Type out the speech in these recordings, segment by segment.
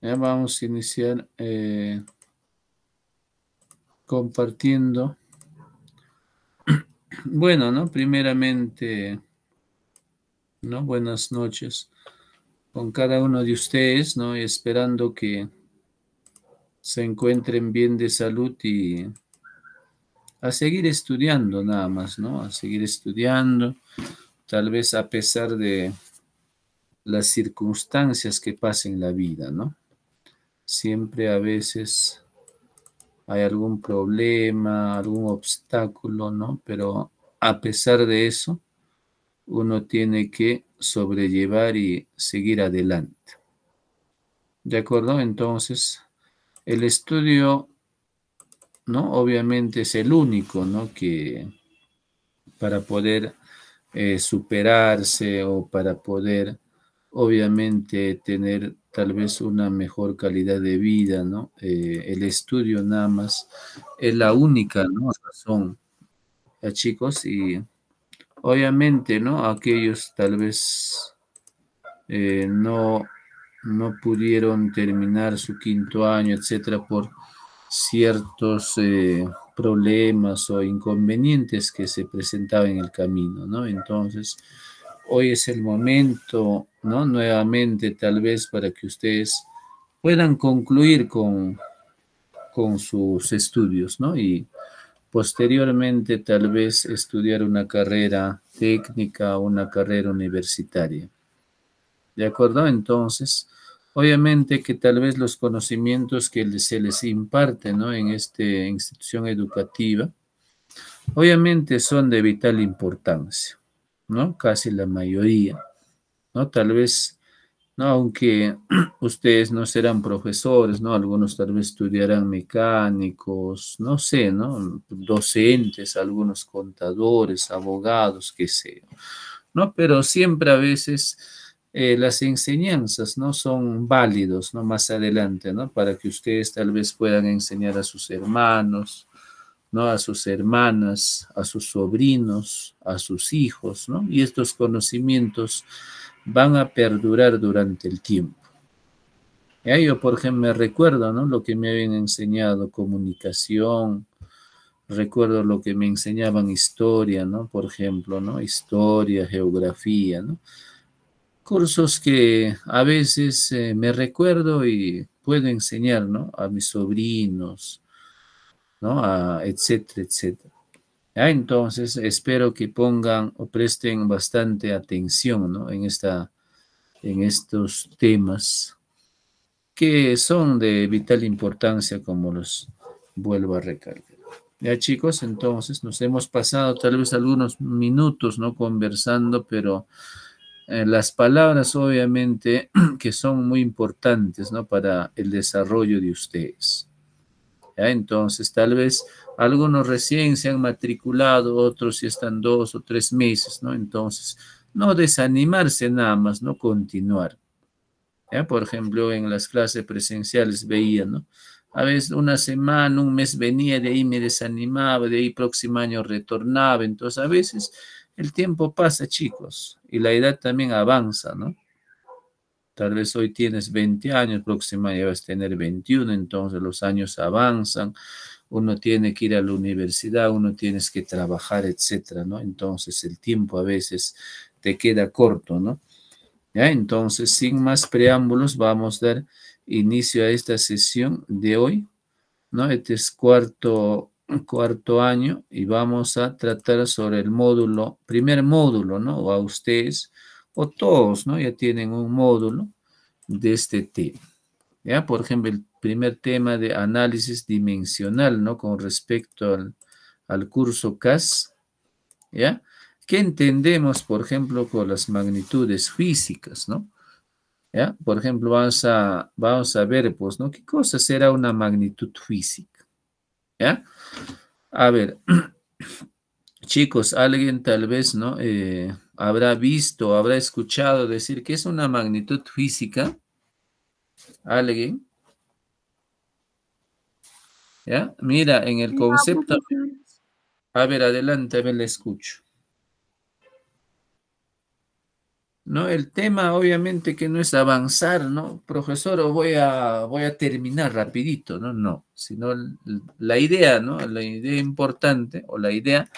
Ya vamos a iniciar compartiendo. Bueno, ¿no? Primeramente, ¿no? Buenas noches con cada uno de ustedes, ¿no? Y esperando que se encuentren bien de salud y a seguir estudiando nada más, ¿no? A seguir estudiando, tal vez a pesar de las circunstancias que pasen en la vida, ¿no? Siempre a veces hay algún problema, algún obstáculo, ¿no? Pero a pesar de eso, uno tiene que sobrellevar y seguir adelante. ¿De acuerdo? Entonces, el estudio, ¿no? Obviamente es el único, ¿no? Que para poder superarse o para poder, obviamente, tener tal vez una mejor calidad de vida, ¿no? El estudio nada más es la única, ¿no? Razón, ¿ya, chicos? Y obviamente, ¿no? Aquellos tal vez no pudieron terminar su quinto año, etcétera, por ciertos problemas o inconvenientes que se presentaban en el camino, ¿no? Entonces, hoy es el momento, ¿no? Nuevamente, tal vez para que ustedes puedan concluir con sus estudios, ¿no? Y posteriormente, tal vez estudiar una carrera técnica o una carrera universitaria. ¿De acuerdo? Entonces, obviamente que tal vez los conocimientos que se les imparte, ¿no? En esta institución educativa, obviamente son de vital importancia, ¿no? Casi la mayoría, ¿no? Tal vez, ¿no? Aunque ustedes no serán profesores, ¿no? Algunos tal vez estudiarán mecánicos, no sé, ¿no? Docentes, algunos contadores, abogados, qué sé yo, ¿no? Pero siempre a veces las enseñanzas, ¿no? Son válidos, ¿no? Más adelante, ¿no? Para que ustedes tal vez puedan enseñar a sus hermanos, ¿no? A sus hermanas, a sus sobrinos, a sus hijos, ¿no? Y estos conocimientos van a perdurar durante el tiempo. Ya yo, por ejemplo, me recuerdo, ¿no? Lo que me habían enseñado, comunicación, recuerdo lo que me enseñaban historia, ¿no? Por ejemplo, ¿no? Historia, geografía, ¿no? Cursos que a veces me recuerdo y puedo enseñar, ¿no? A mis sobrinos, ¿no? Etcétera, etcétera. Entonces, espero que pongan o presten bastante atención, ¿no? En estos temas que son de vital importancia, como los vuelvo a recalcar. Ya, chicos, entonces nos hemos pasado tal vez algunos minutos, ¿no? Conversando, pero las palabras obviamente que son muy importantes, ¿no? Para el desarrollo de ustedes. ¿Ya? Entonces, tal vez algunos recién se han matriculado, otros ya están 2 o 3 meses, ¿no? Entonces, no desanimarse nada más, no continuar. ¿Ya? Por ejemplo, en las clases presenciales veía, ¿no? A veces una semana, un mes venía, de ahí me desanimaba, de ahí próximo año retornaba. Entonces, a veces el tiempo pasa, chicos, y la edad también avanza, ¿no? Tal vez hoy tienes 20 años, próximo año vas a tener 21, entonces los años avanzan, uno tiene que ir a la universidad, uno tiene que trabajar, etcétera, ¿no? Entonces el tiempo a veces te queda corto, ¿no? ¿Ya? Entonces, sin más preámbulos, vamos a dar inicio a esta sesión de hoy, ¿no? Este es cuarto año y vamos a tratar sobre el módulo, primer módulo, ¿no? O a ustedes, o todos, ¿no? Ya tienen un módulo de este tema, ¿ya? Por ejemplo, el primer tema de análisis dimensional, ¿no? Con respecto al curso CAS, ¿ya? ¿Qué entendemos, por ejemplo, con las magnitudes físicas, ¿no? ¿Ya? Por ejemplo, vamos a ver, pues, ¿no? ¿Qué cosa será una magnitud física? ¿Ya? A ver, chicos, alguien tal vez, ¿no? Habrá visto, habrá escuchado decir que es una magnitud física. ¿Alguien? ¿Ya? Mira, en el No, concepto, profesor. a ver, adelante, a ver, le escucho. ¿no? El tema obviamente que no es avanzar, ¿no? Profesor, o voy a terminar rapidito, ¿no? No, sino la idea, ¿no? La idea importante o la idea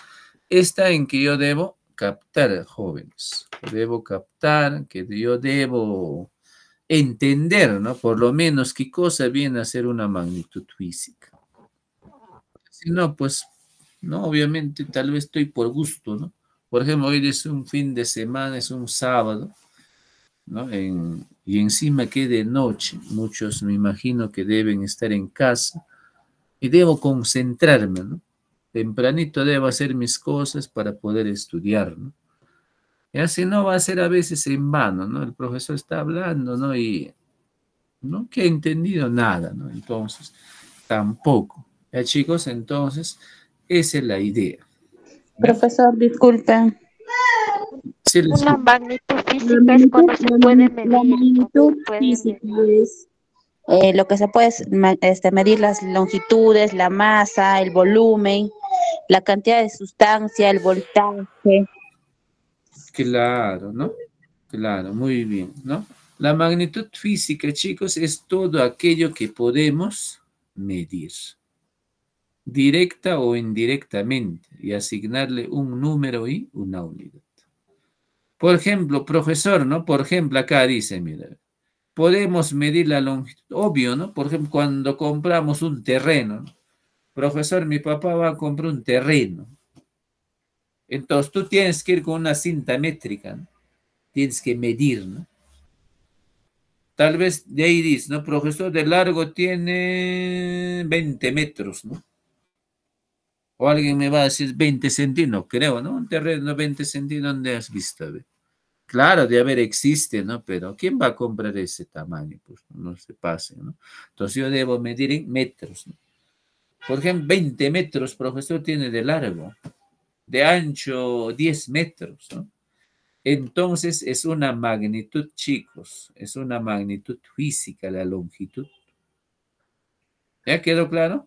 está en que yo debo captar jóvenes, debo captar, que yo debo entender, ¿no? Por lo menos qué cosa viene a ser una magnitud física. Si no, pues, no, obviamente tal vez estoy por gusto, ¿no? Por ejemplo, hoy es un fin de semana, es un sábado, ¿no? Y encima que de noche, muchos me imagino que deben estar en casa y debo concentrarme, ¿no? Tempranito debo hacer mis cosas para poder estudiar, ¿no? Y así no va a ser a veces en vano, ¿no? El profesor está hablando, ¿no? Y no que ha entendido nada, ¿no? Entonces, tampoco. Ya chicos, entonces, esa es la idea, ¿ya? Profesor, disculpe. Sí, les Una escucho. magnitud física es cuando se puede La medir, cuando se magnitud puede física medir. es lo que se puede medir las longitudes, la masa, el volumen, la cantidad de sustancia, el voltaje. Claro, ¿no? Claro, muy bien, ¿no? La magnitud física, chicos, es todo aquello que podemos medir, directa o indirectamente, y asignarle un número y una unidad. Por ejemplo, profesor, ¿no? Por ejemplo, acá dice, mira, podemos medir la longitud, obvio, ¿no? Por ejemplo, cuando compramos un terreno, ¿no? Profesor, mi papá va a comprar un terreno. Entonces tú tienes que ir con una cinta métrica, ¿no? Tienes que medir, ¿no? Tal vez de ahí dice, ¿no? Profesor, de largo tiene 20 metros, ¿no? O alguien me va a decir 20 centímetros, creo, ¿no? Un terreno 20 centímetros, ¿dónde has visto? A ver. Claro, de haber existe, ¿no? Pero ¿quién va a comprar ese tamaño? Pues no se pase, ¿no? Entonces yo debo medir en metros, ¿no? Por ejemplo, 20 metros, profesor, tiene de largo, de ancho 10 metros, ¿no? Entonces es una magnitud, chicos, es una magnitud física la longitud. ¿Ya quedó claro?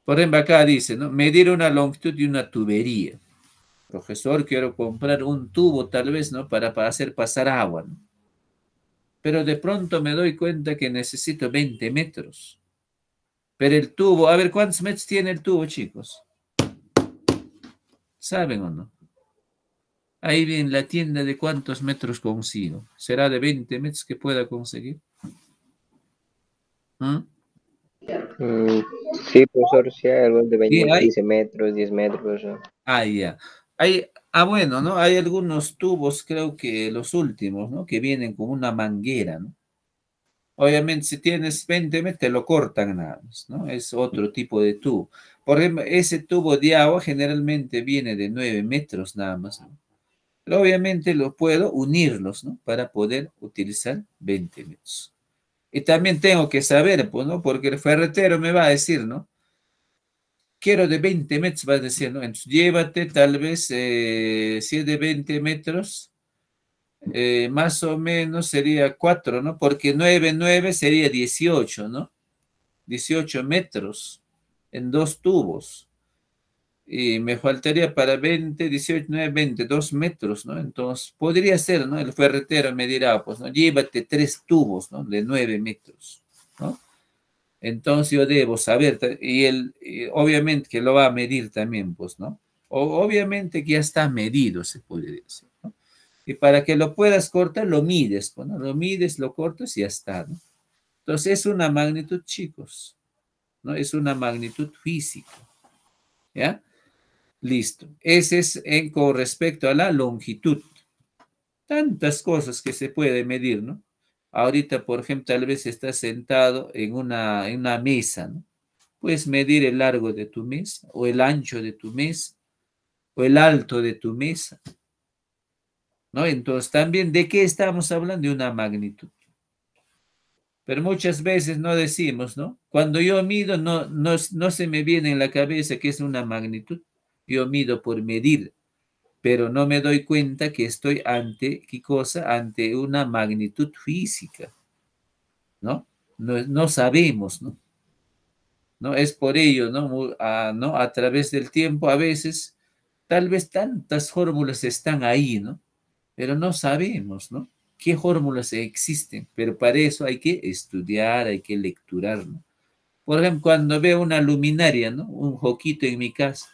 Por ejemplo, acá dice, ¿no? Medir una longitud de una tubería. Profesor, quiero comprar un tubo tal vez, ¿no? Para hacer pasar agua, ¿no? Pero de pronto me doy cuenta que necesito 20 metros. Pero el tubo, a ver, ¿cuántos metros tiene el tubo, chicos? ¿Saben o no? Ahí viene la tienda de cuántos metros consigo. ¿Será de 20 metros que pueda conseguir? ¿Mm? Mm, sí, profesor, sí hay algo de Y 20, hay, 15 metros, 10 metros, profesor. ya. Bueno, ¿no? Hay algunos tubos, creo que los últimos, ¿no? Que vienen con una manguera, ¿no? Obviamente, si tienes 20 metros, te lo cortan nada más, ¿no? Es otro tipo de tubo. Por ejemplo, ese tubo de agua generalmente viene de 9 metros nada más, ¿no? Pero obviamente lo puedo unirlos, ¿no? Para poder utilizar 20 metros. Y también tengo que saber, pues, ¿no? Porque el ferretero me va a decir, ¿no? Quiero de 20 metros, va a decir, ¿no? Entonces, llévate tal vez, si es de 20 metros, más o menos sería 4, ¿no? Porque 9 9 sería 18, ¿no? 18 metros en dos tubos. Y me faltaría para 20, 18, 9, 20, 2 metros, ¿no? Entonces, podría ser, ¿no? El ferretero me dirá, pues, ¿no? Llévate tres tubos, ¿no? De 9 metros, ¿no? Entonces yo debo saber, y obviamente que lo va a medir también, pues, ¿no? Obviamente que ya está medido, se puede decir, ¿no? Y para que lo puedas cortar, lo mides, pues, ¿no? Lo mides, lo cortas y ya está, ¿no? Entonces es una magnitud, chicos, ¿no? Es una magnitud física, ¿ya? Listo. Ese es con respecto a la longitud. Tantas cosas que se puede medir, ¿no? Ahorita, por ejemplo, tal vez estás sentado en una mesa, ¿no? Puedes medir el largo de tu mesa, o el ancho de tu mesa, o el alto de tu mesa, ¿no? Entonces, también, ¿de qué estamos hablando? De una magnitud. Pero muchas veces no decimos, ¿no? Cuando yo mido, no se me viene en la cabeza que es una magnitud. Yo mido por medir, pero no me doy cuenta que estoy ante, ¿qué cosa? Ante una magnitud física, ¿no? No sabemos, ¿no? ¿No? Es por ello, ¿no? ¿No? A través del tiempo, a veces, tal vez tantas fórmulas están ahí, ¿no? pero no sabemos, ¿no? ¿Qué fórmulas existen? Pero para eso hay que estudiar, hay que lecturar, ¿no? Por ejemplo, cuando veo una luminaria, ¿no? Un foquito en mi casa,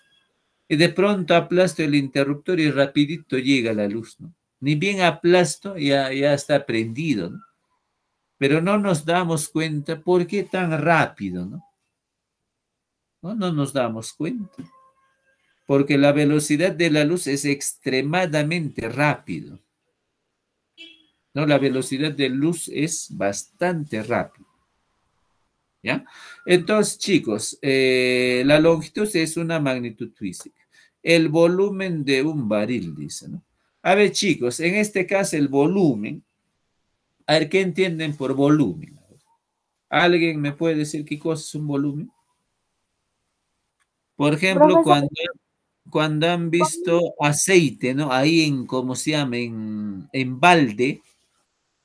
y de pronto aplasto el interruptor y rapidito llega la luz, ¿no? Ni bien aplasto, ya está prendido, ¿no? Pero no nos damos cuenta por qué tan rápido, ¿no? No nos damos cuenta, porque la velocidad de la luz es extremadamente rápido, ¿no? La velocidad de luz es bastante rápida, ¿ya? Entonces, chicos, la longitud es una magnitud física. El volumen de un barril, dice, ¿no? A ver, chicos, en este caso el volumen, a ver, ¿qué entienden por volumen? ¿Alguien me puede decir qué cosa es un volumen? Por ejemplo, Profesor, cuando han visto aceite, ¿no? Ahí en, ¿cómo se llama? En balde,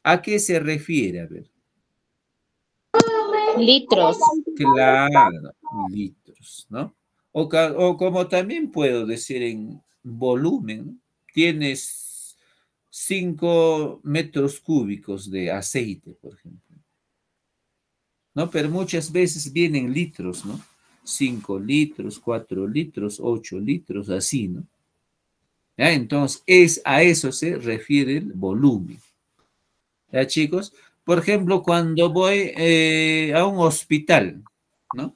¿a qué se refiere? A ver. Litros. Claro, litros, ¿no? O como también puedo decir en volumen, ¿no? Tienes 5 metros cúbicos de aceite, por ejemplo, ¿no? Pero muchas veces vienen litros, ¿no? 5 litros, 4 litros, 8 litros, así, ¿no? ¿Ya? Entonces, a eso se refiere el volumen. ¿Ya, chicos? Por ejemplo, cuando voy a un hospital, ¿no?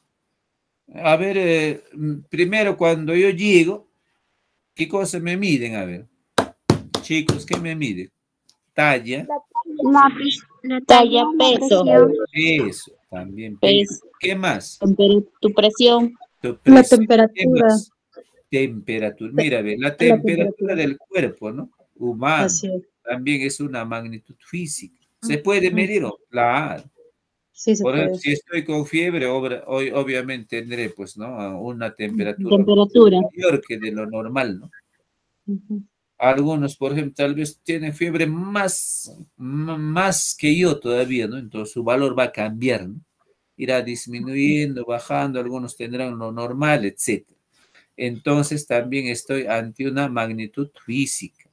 A ver, primero cuando yo llego, ¿qué cosa me miden? A ver, chicos, ¿qué me miden? Talla, la Talla, talla, la peso. presión, peso, también peso. Peso. ¿Qué más? Tu presión. Tu La presión. ¿Qué temperatura, más? Temperatura. Mira, ve, la la temperatura temperatura, del cuerpo, ¿no? Humano, así es. también es una magnitud física. ¿Se puede medir? Ujú. Claro. Sí se Por ejemplo, puede. si estoy con fiebre, hoy obviamente tendré, pues, ¿no? Una temperatura Temperatura. mayor que de lo normal, ¿no? Ujú. Algunos, por ejemplo, tal vez tienen fiebre más que yo todavía, ¿no? Entonces su valor va a cambiar, ¿no? Irá disminuyendo, bajando, algunos tendrán lo normal, etcétera. Entonces también estoy ante una magnitud física,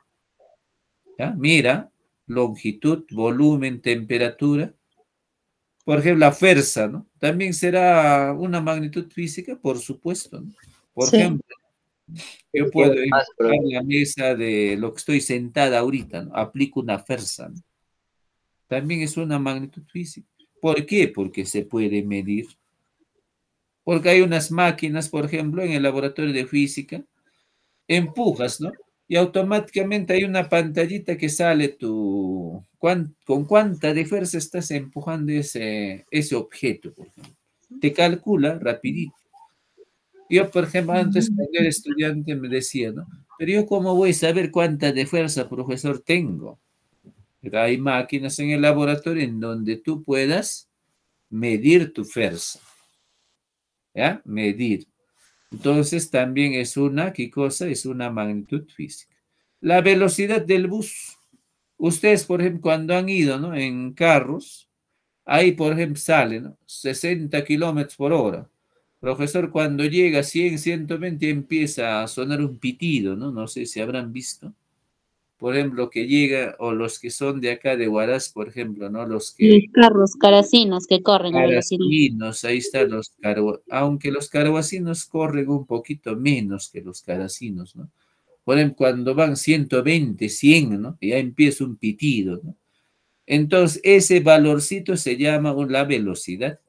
¿ya? Mira, longitud, volumen, temperatura. Por ejemplo, la fuerza, ¿no? También será una magnitud física, por supuesto, ¿no? Por Sí, ejemplo, yo ¿Qué puedo más, empujar profe? la mesa de lo que estoy sentada ahorita, ¿no? Aplico una fuerza, ¿no? También es una magnitud física. ¿Por qué? Porque se puede medir. Porque hay unas máquinas, por ejemplo, en el laboratorio de física, empujas, ¿no? Y automáticamente hay una pantallita que sale con cuánta de fuerza estás empujando ese objeto, por ejemplo. Te calcula rapidito. Yo, por ejemplo, antes cuando era estudiante me decía, ¿no? Pero yo cómo voy a saber cuánta de fuerza, profesor, tengo. Pero hay máquinas en el laboratorio en donde tú puedas medir tu fuerza, ¿ya? Medir. Entonces también es ¿qué cosa? Es una magnitud física. La velocidad del bus. Ustedes, por ejemplo, cuando han ido, ¿no? En carros, ahí, por ejemplo, sale, ¿no? 60 kilómetros por hora. Profesor, cuando llega a 100, 120 empieza a sonar un pitido, ¿no? No sé si habrán visto. Por ejemplo, que llega, o los que son de acá de Huaraz, por ejemplo, ¿no? Los Los que carros caracinos que corren a velocidad. carasinos, ahí están aunque los carguasinos corren un poquito menos que los carasinos, ¿no? Por ejemplo, cuando van 120, 100, ¿no? Ya empieza un pitido, ¿no? Entonces, ese valorcito se llama la velocidad.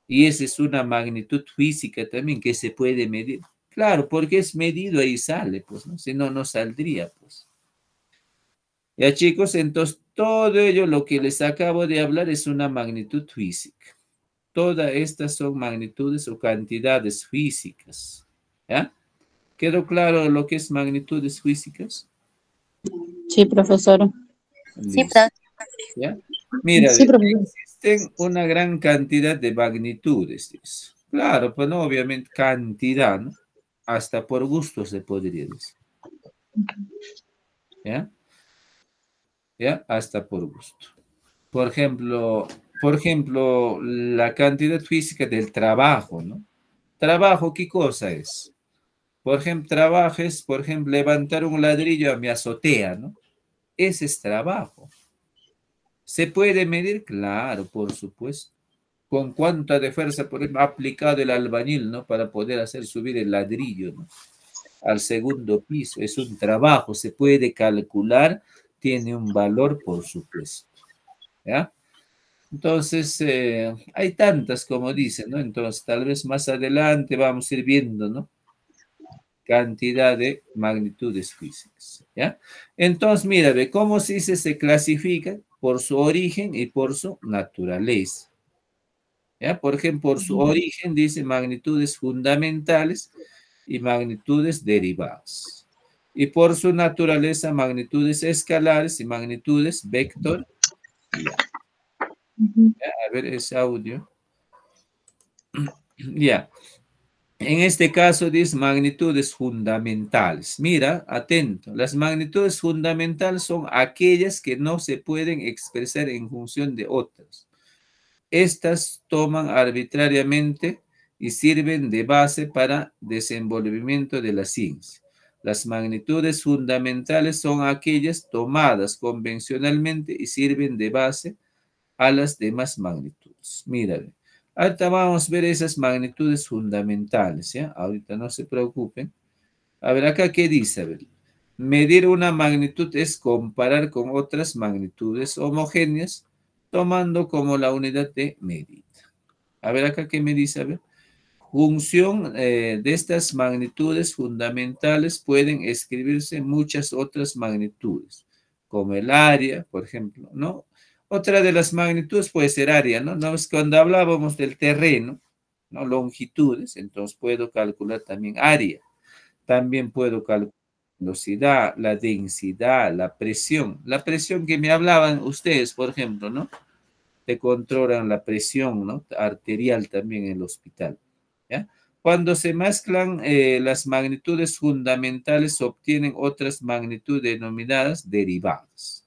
Y esa es una magnitud física también que se puede medir. Claro, porque es medido ahí sale, pues, ¿no? Si no, no saldría, pues. Ya, chicos, entonces todo ello, lo que les acabo de hablar, es una magnitud física. Todas estas son magnitudes o cantidades físicas. ¿Ya? ¿Quedó claro lo que es magnitudes físicas? Sí, profesor. sí, Listo. profe. ¿Ya? Mira, sí, profesor. existen una gran cantidad de magnitudes. Dice. Claro, pues no, obviamente cantidad, ¿no? Hasta por gusto se podría decir. ¿Ya? ¿Ya? Hasta por gusto. Por ejemplo, la cantidad física del trabajo, ¿no? Trabajo, ¿qué cosa es? Por ejemplo, trabajes, por ejemplo, levantar un ladrillo a mi azotea, ¿no? Ese es trabajo. ¿Se puede medir? Claro, por supuesto. ¿Con cuánta de fuerza, por ejemplo, ha aplicado el albañil, ¿no? Para poder hacer subir el ladrillo, ¿no? Al segundo piso? Es un trabajo, se puede calcular, tiene un valor, por supuesto. ¿Ya? Entonces, hay tantas, como dicen, ¿no? Entonces, tal vez más adelante vamos a ir viendo, ¿no? Cantidad de magnitudes físicas, ¿ya? Entonces, mira, ve cómo se clasifica por su origen y por su naturaleza, ¿ya? Por ejemplo, por su origen dice magnitudes fundamentales y magnitudes derivadas. Y por su naturaleza, magnitudes escalares y magnitudes vectoriales. A ver ese audio. Ya. En este caso dice magnitudes fundamentales. Mira, atento. Las magnitudes fundamentales son aquellas que no se pueden expresar en función de otras. Estas toman arbitrariamente y sirven de base para desenvolvimiento de la ciencia. Las magnitudes fundamentales son aquellas tomadas convencionalmente y sirven de base a las demás magnitudes. Mira, ahorita vamos a ver esas magnitudes fundamentales, ¿ya? Ahorita no se preocupen. A ver, acá, ¿qué dice? A ver, medir una magnitud es comparar con otras magnitudes homogéneas, tomando como la unidad de medida. A ver, acá, ¿qué me dice? A ver, función de estas magnitudes fundamentales pueden escribirse muchas otras magnitudes, como el área, por ejemplo, ¿no? Otra de las magnitudes puede ser área, ¿no? ¿No? Es cuando hablábamos del terreno, ¿no? Longitudes, entonces puedo calcular también área. También puedo calcular la velocidad, la densidad, la presión. La presión que me hablaban ustedes, por ejemplo, ¿no? Te controlan la presión, ¿no? Arterial también en el hospital, ¿ya? Cuando se mezclan las magnitudes fundamentales, se obtienen otras magnitudes denominadas derivadas.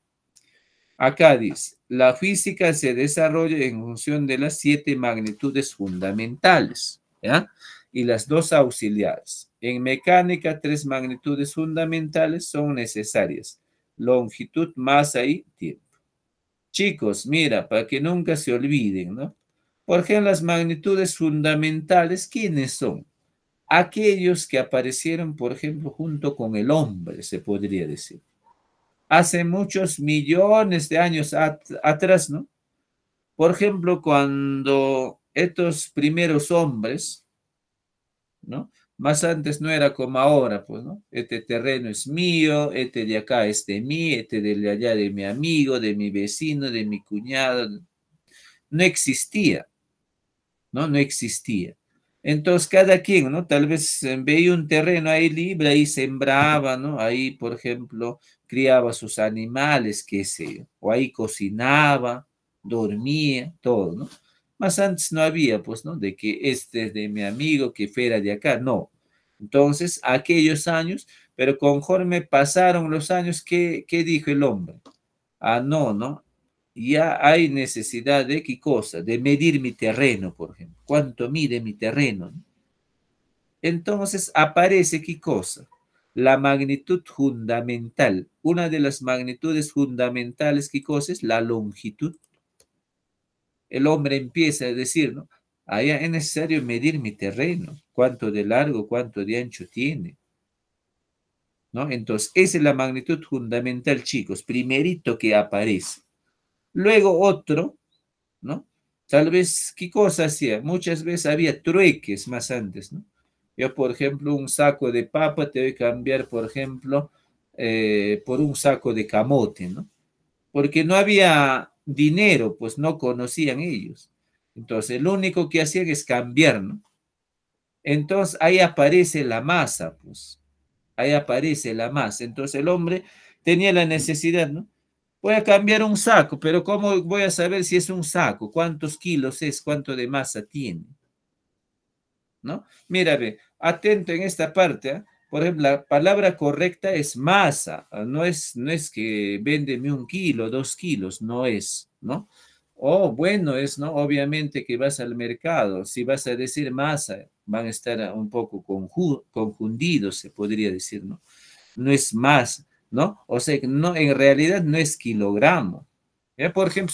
Acá dice, la física se desarrolla en función de las 7 magnitudes fundamentales, ¿ya? Y las 2 auxiliares. En mecánica, 3 magnitudes fundamentales son necesarias: longitud, masa y tiempo. Chicos, mira, para que nunca se olviden, ¿no? Por ejemplo, las magnitudes fundamentales, ¿quiénes son? Aquellos que aparecieron, por ejemplo, junto con el hombre, se podría decir. Hace muchos millones de años atrás, ¿no? Por ejemplo, cuando estos primeros hombres, ¿no? Más antes no era como ahora, pues, ¿no? Este terreno es mío, este de acá es de mí, este de allá de mi amigo, de mi vecino, de mi cuñado. No existía, ¿no? No existía. Entonces, cada quien, ¿no? Tal vez veía un terreno ahí libre, ahí sembraba, ¿no? Ahí, por ejemplo, criaba sus animales, qué sé yo, o ahí cocinaba, dormía, todo, ¿no? Más antes no había, pues, ¿no? De que este es de mi amigo, que fuera de acá, no. Entonces, aquellos años, pero conforme pasaron los años, ¿qué dijo el hombre? Ah, no, ¿no? Ya hay necesidad de qué cosa, de medir mi terreno, por ejemplo. ¿Cuánto mide mi terreno? Entonces aparece qué cosa, la magnitud fundamental. Una de las magnitudes fundamentales, ¿qué cosa es? La longitud. El hombre empieza a decir, ¿no? Allá es necesario medir mi terreno, cuánto de largo, cuánto de ancho tiene, ¿no? Entonces, esa es la magnitud fundamental, chicos, primerito que aparece. Luego otro, ¿no? Tal vez, ¿qué cosa hacía? Muchas veces había trueques más antes, ¿no? Yo, por ejemplo, un saco de papa te voy a cambiar, por ejemplo, por un saco de camote, ¿no? Porque no había dinero, pues no conocían ellos. Entonces, lo único que hacían es cambiar, ¿no? Entonces, ahí aparece la masa, pues. Ahí aparece la masa. Entonces, el hombre tenía la necesidad, ¿no? Voy a cambiar un saco, pero ¿cómo voy a saber si es un saco? ¿Cuántos kilos es? ¿Cuánto de masa tiene? ¿No? Mira, ve, atento en esta parte, ¿eh? Por ejemplo, la palabra correcta es masa, no es que véndeme 1 kilo, 2 kilos, no es, ¿no? O bueno es, ¿no? Obviamente que vas al mercado, si vas a decir masa, van a estar un poco confundidos, se podría decir, ¿no? No es más, ¿no? O sea, no, en realidad no es kilogramo. ¿Ya? Por ejemplo,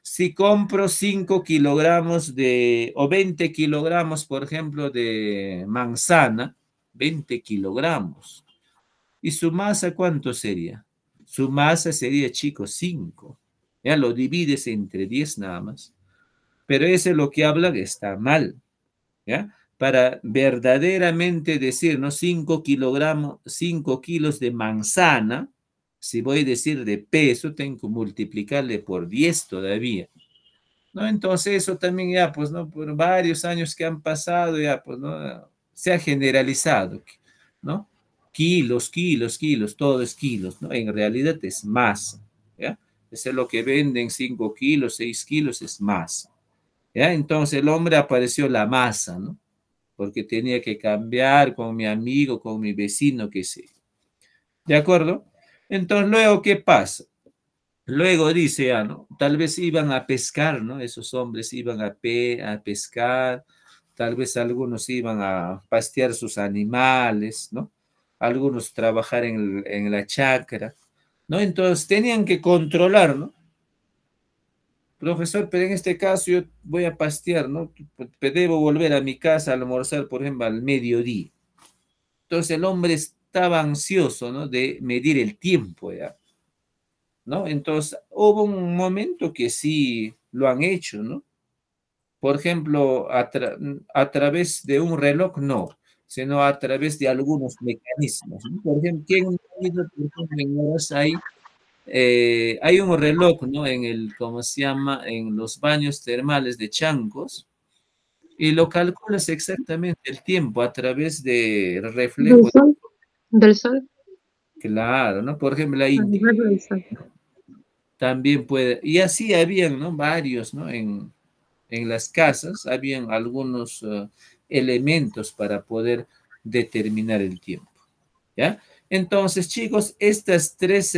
si compro 5 kilogramos o 20 kilogramos, por ejemplo, de manzana, 20 kilogramos. ¿Y su masa cuánto sería? Su masa sería, chicos, 5. Ya lo divides entre 10 nada más. Pero eso es lo que habla que está mal. ¿Ya? Para verdaderamente decir, ¿no? 5 kilogramos, 5 kilos de manzana, si voy a decir de peso, tengo que multiplicarle por 10 todavía. ¿No? Entonces eso también ya, pues, ¿no? Por varios años que han pasado, ya, pues, ¿no? Se ha generalizado, ¿no? Kilos, kilos, kilos, todo es kilos, ¿no? En realidad es masa, ¿ya? Eso es lo que venden, 5 kilos, 6 kilos, es masa, ¿ya? Entonces el hombre apareció la masa, ¿no? Porque tenía que cambiar con mi amigo, con mi vecino, qué sé. ¿De acuerdo? Entonces luego, ¿qué pasa? Luego dice, ah, ¿no? Tal vez iban a pescar, ¿no? Esos hombres iban a pescar, tal vez algunos iban a pastear sus animales, ¿no? Algunos trabajar en la chacra, ¿no? Entonces tenían que controlar, ¿no? Profesor, pero en este caso yo voy a pastear, ¿no? Debo volver a mi casa a almorzar, por ejemplo, al mediodía. Entonces el hombre estaba ansioso, ¿no? De medir el tiempo, ¿ya? ¿No? Entonces, hubo un momento que sí lo han hecho, ¿no? Por ejemplo, a través de un reloj, no, sino a través de algunos mecanismos, ¿no? Por ejemplo, en horas hay un reloj, ¿no? ¿Cómo se llama? En los baños termales de Chancos, y lo calculas exactamente el tiempo a través de ¿Del reflejo. sol? ¿Del sol? Claro, ¿no? Por ejemplo, Ah, del sol. también puede, y así habían, ¿no? Varios, ¿no? En las casas habían algunos elementos para poder determinar el tiempo, ¿ya? Entonces, chicos, estas tres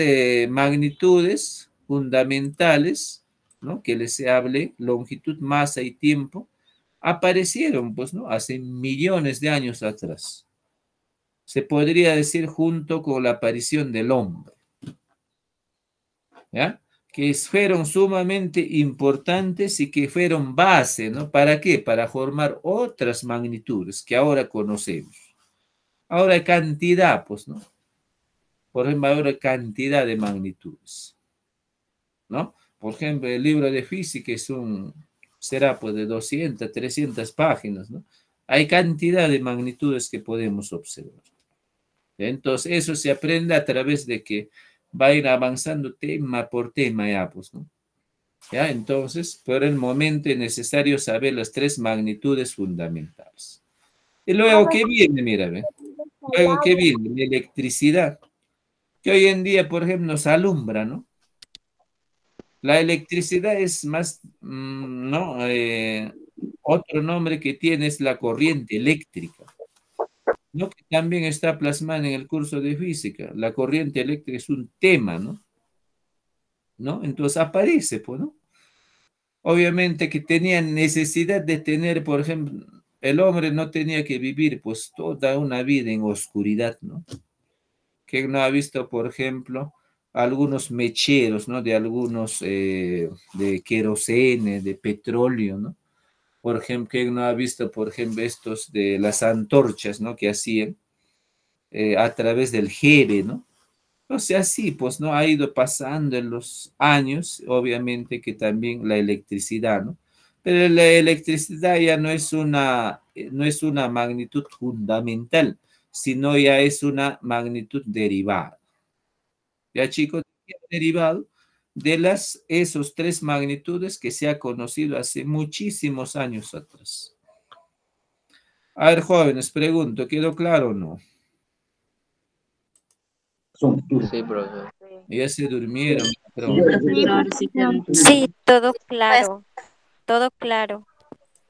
magnitudes fundamentales, ¿no? Que les hablé, longitud, masa y tiempo, aparecieron, pues, ¿no? Hace millones de años atrás. Se podría decir junto con la aparición del hombre, ¿ya? Que fueron sumamente importantes y que fueron base, ¿no? ¿Para qué? Para formar otras magnitudes que ahora conocemos. Ahora hay cantidad, pues, ¿no? Por ejemplo, ahora hay cantidad de magnitudes, ¿no? Por ejemplo, el libro de física será pues de 200, 300 páginas, ¿no? Hay cantidad de magnitudes que podemos observar. Entonces, eso se aprende a través de que va a ir avanzando tema por tema, ya, pues, ¿no? ¿Ya? Entonces, por el momento es necesario saber las tres magnitudes fundamentales. Y luego, ¿qué viene? Mira, ¿ve? Luego, ¿qué viene? La electricidad, que hoy en día, por ejemplo, nos alumbra, ¿no? La electricidad es más, ¿no? Otro nombre que tiene es la corriente eléctrica, ¿no? Que también está plasmada en el curso de física. La corriente eléctrica es un tema, ¿no? ¿No? Entonces aparece, pues, ¿no? Obviamente que tenían necesidad de tener, por ejemplo, el hombre no tenía que vivir pues toda una vida en oscuridad, ¿no? Que no ha visto, por ejemplo, algunos mecheros, ¿no? De algunos, de querosene, de petróleo, ¿no? Por ejemplo, que no ha visto, por ejemplo, estos de las antorchas, ¿no? Que hacían a través del jere, ¿no? O sea, sí, pues no ha ido pasando en los años, obviamente que también la electricidad, ¿no? Pero la electricidad ya no es una magnitud fundamental, sino ya es una magnitud derivada. Ya, chicos, derivado de esos tres magnitudes que se ha conocido hace muchísimos años atrás. A ver, jóvenes, pregunto, ¿quedó claro o no? Sí, profesor. Ya se durmieron. Sí, profesor, sí, claro. Sí, todo claro, todo claro.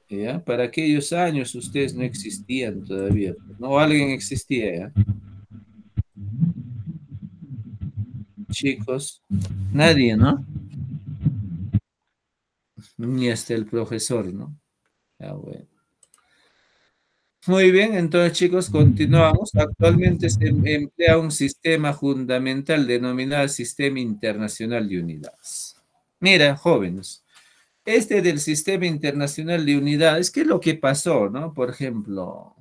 ¿Ya? Para aquellos años ustedes no existían todavía, ¿no? Alguien existía, ¿ya? Chicos, nadie, ¿no? Ni hasta el profesor, ¿no? Ya, bueno. Muy bien, entonces chicos, continuamos. Actualmente se emplea un sistema fundamental denominado Sistema Internacional de Unidades. Mira, jóvenes, este del Sistema Internacional de Unidades, ¿qué es lo que pasó, no? Por ejemplo,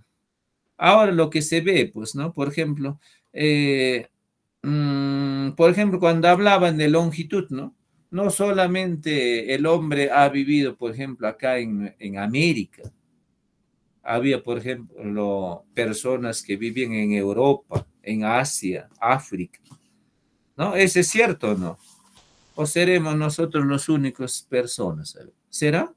ahora lo que se ve, pues, ¿no? Eh, por ejemplo, cuando hablaban de longitud, ¿no? No solamente el hombre ha vivido, por ejemplo, acá en América. Había, por ejemplo, personas que vivían en Europa, en Asia, África, ¿no? ¿Ese es cierto o no? ¿O seremos nosotros los únicos personas? ¿Será?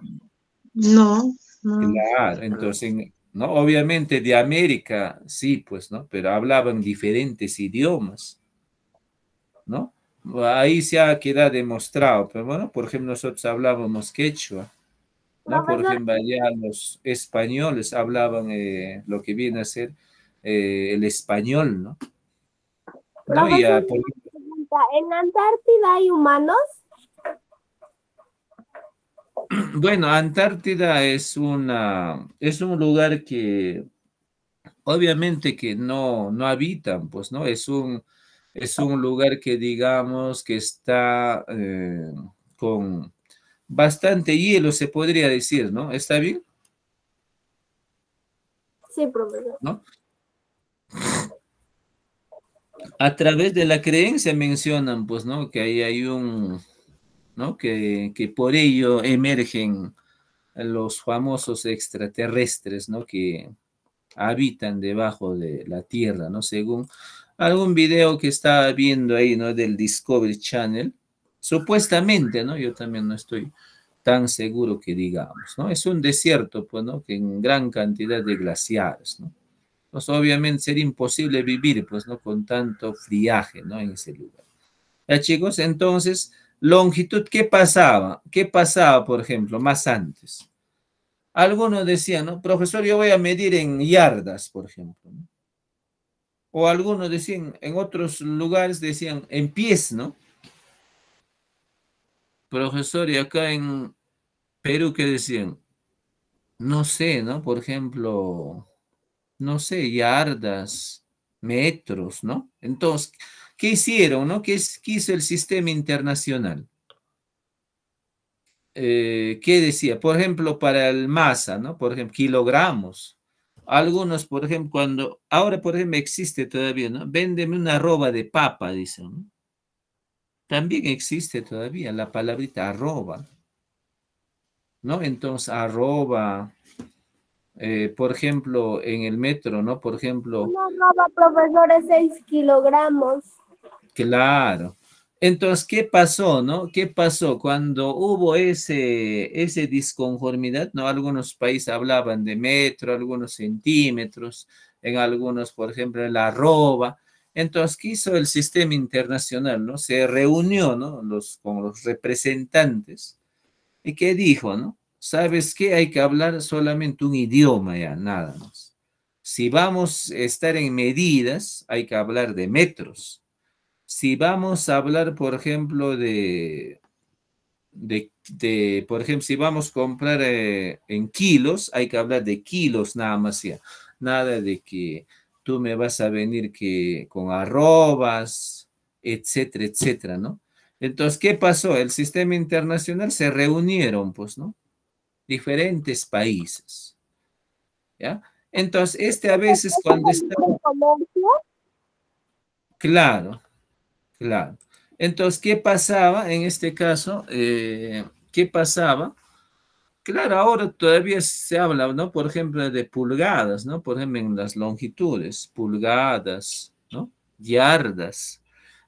No, no. Claro, entonces, ¿no? Obviamente de América, sí, pues, ¿no? Pero hablaban diferentes idiomas, ¿no? Ahí se ha quedado demostrado, pero bueno, por ejemplo, nosotros hablábamos quechua, ¿no? Por Profesor, ejemplo, allá los españoles hablaban lo que viene a ser el español, ¿no? ¿No? Y, profesor, una pregunta. ¿En Antártida hay humanos? bueno, Antártida es un lugar que obviamente que no habitan, pues, ¿no? Es un lugar que digamos que está con bastante hielo, se podría decir, ¿no? ¿Está bien? Sí, profesor. ¿No? A través de la creencia mencionan, pues, ¿no? Que ahí hay ¿no? Que por ello emergen los famosos extraterrestres, ¿no? Que habitan debajo de la Tierra, ¿no? Según algún video que estaba viendo ahí, ¿no? Del Discovery Channel, supuestamente, ¿no? Yo también no estoy tan seguro que digamos, ¿no? Es un desierto, pues, ¿no? Que en gran cantidad de glaciares, ¿no? Pues obviamente sería imposible vivir, pues, ¿no? Con tanto friaje, ¿no? En ese lugar. Ya, chicos, entonces, longitud, ¿qué pasaba? ¿Qué pasaba, por ejemplo, más antes? Algunos decían, ¿no? Profesor, yo voy a medir en yardas, por ejemplo, ¿no? O algunos decían, en otros lugares decían en pies, ¿no? Profesor, y acá en Perú, ¿qué decían? No sé, ¿no? Por ejemplo, no sé, yardas, metros, ¿no? Entonces, ¿qué hicieron, no? ¿Qué hizo el sistema internacional? ¿Qué decía? Por ejemplo, para el masa, ¿no? Por ejemplo, kilogramos. Algunos, por ejemplo, ahora, por ejemplo, existe todavía, ¿no? Véndeme una arroba de papa, dicen, ¿no? También existe todavía la palabrita arroba, ¿no? Entonces, arroba, por ejemplo, en el metro, ¿no? Por ejemplo, Una ropa, profesor, es 6 kilogramos. claro. Entonces, ¿qué pasó, no? ¿Qué pasó cuando hubo ese disconformidad, no? Algunos países hablaban de metro, algunos centímetros, en algunos, por ejemplo, la arroba. Entonces, ¿qué hizo el sistema internacional, no? Se reunió, ¿no? Con los representantes. ¿Y qué dijo, no? ¿Sabes qué? Hay que hablar solamente un idioma ya, nada más. Si vamos a estar en medidas, hay que hablar de metros. Si vamos a hablar, por ejemplo, por ejemplo, si vamos a comprar en kilos, hay que hablar de kilos nada más ya. Nada de que tú me vas a venir que con arrobas, etcétera, etcétera, ¿no? Entonces, ¿qué pasó? El sistema internacional se reunieron, pues, ¿no? Diferentes países, ¿ya? Entonces, a veces cuando está, ¿El comercio? claro, claro. Entonces, ¿qué pasaba en este caso? ¿Qué pasaba? Claro, ahora todavía se habla, ¿no? Por ejemplo, de pulgadas, ¿no? Por ejemplo, en las longitudes, pulgadas, ¿no? Yardas.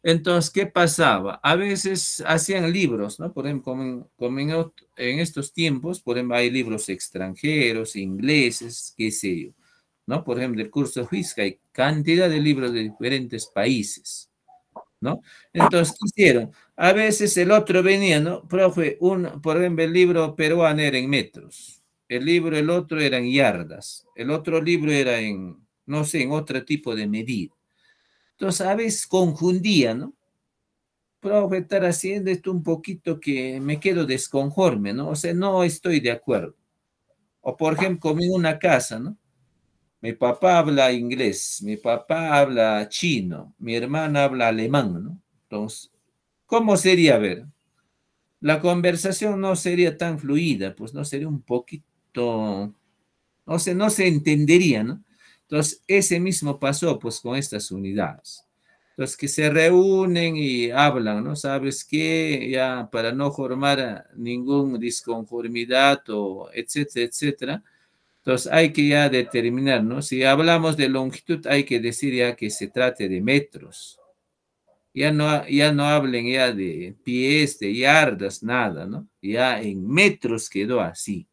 Entonces, ¿qué pasaba? A veces hacían libros, ¿no? Por ejemplo, en estos tiempos, por ejemplo, hay libros extranjeros, ingleses, qué sé yo, ¿no? Por ejemplo, el curso Huizca, hay cantidad de libros de diferentes países, ¿no? Entonces, ¿qué hicieron? A veces el otro venía, ¿no? Profe, por ejemplo, el libro peruano era en metros, el otro era en yardas, el otro libro era en, no sé, en otro tipo de medida. Entonces, a veces confundía, ¿no? Profe, estar haciendo esto un poquito que me quedo desconforme, ¿no? O sea, no estoy de acuerdo. O, por ejemplo, como en una casa, ¿no? Mi papá habla inglés, mi papá habla chino, mi hermana habla alemán, ¿no? Entonces, ¿cómo sería? A ver, la conversación no sería tan fluida, pues no sería un poquito, no se entendería, ¿no? Entonces, ese mismo pasó pues con estas unidades. Entonces, que se reúnen y hablan, ¿no? ¿Sabes qué? Ya para no formar ningún disconformidad o etcétera, etcétera. Entonces, hay que ya determinar, ¿no? Si hablamos de longitud, hay que decir ya que se trate de metros. Ya no hablen ya de pies, de yardas, nada, ¿no? Ya en metros quedó así.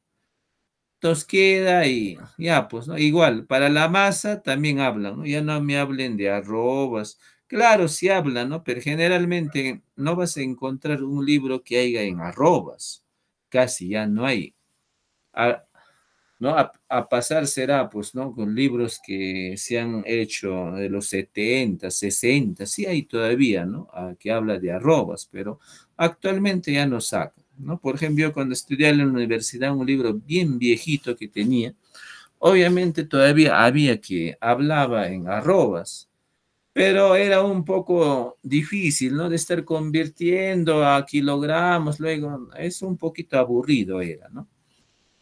Entonces queda y ya, pues, ¿no? Igual, para la masa también hablan, ¿no? Ya no me hablen de arrobas. Claro, sí hablan, ¿no? Pero generalmente no vas a encontrar un libro que haya en arrobas. Casi ya no hay. A, ¿No? A pasar será, pues, ¿no? Con libros que se han hecho de los 70, 60, sí hay todavía, ¿no? Que habla de arrobas, pero actualmente ya no sacan, ¿no? Por ejemplo, yo cuando estudié en la universidad, un libro bien viejito que tenía, obviamente todavía había que hablaba en arrobas, pero era un poco difícil, ¿no? De estar convirtiendo a kilogramos, luego es un poquito aburrido era, ¿no?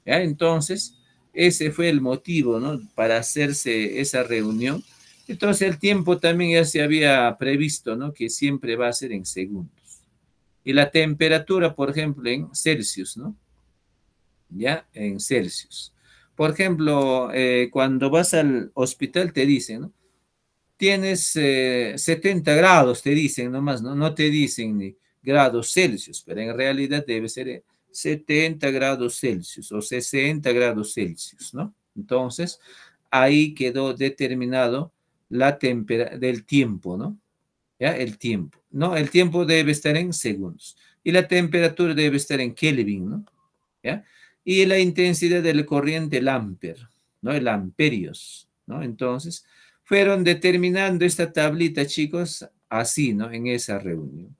¿Ya? Entonces, ese fue el motivo, ¿no? Para hacerse esa reunión. Entonces, el tiempo también ya se había previsto, ¿no? Que siempre va a ser en segundos. Y la temperatura, por ejemplo, en Celsius, ¿no? Ya, en Celsius. Por ejemplo, cuando vas al hospital te dicen, ¿no? Tienes 70 grados, te dicen nomás, ¿no? No te dicen ni grados Celsius, pero en realidad debe ser 70 grados Celsius o 60 grados Celsius, ¿no? Entonces, ahí quedó determinado la temperatura del tiempo, ¿no? ¿Ya? El tiempo, ¿no? El tiempo debe estar en segundos y la temperatura debe estar en Kelvin, ¿no? ¿Ya? Y la intensidad del corriente, el ampere, ¿no? El amperios, ¿no? Entonces, fueron determinando esta tablita, chicos, así, ¿no? En esa reunión.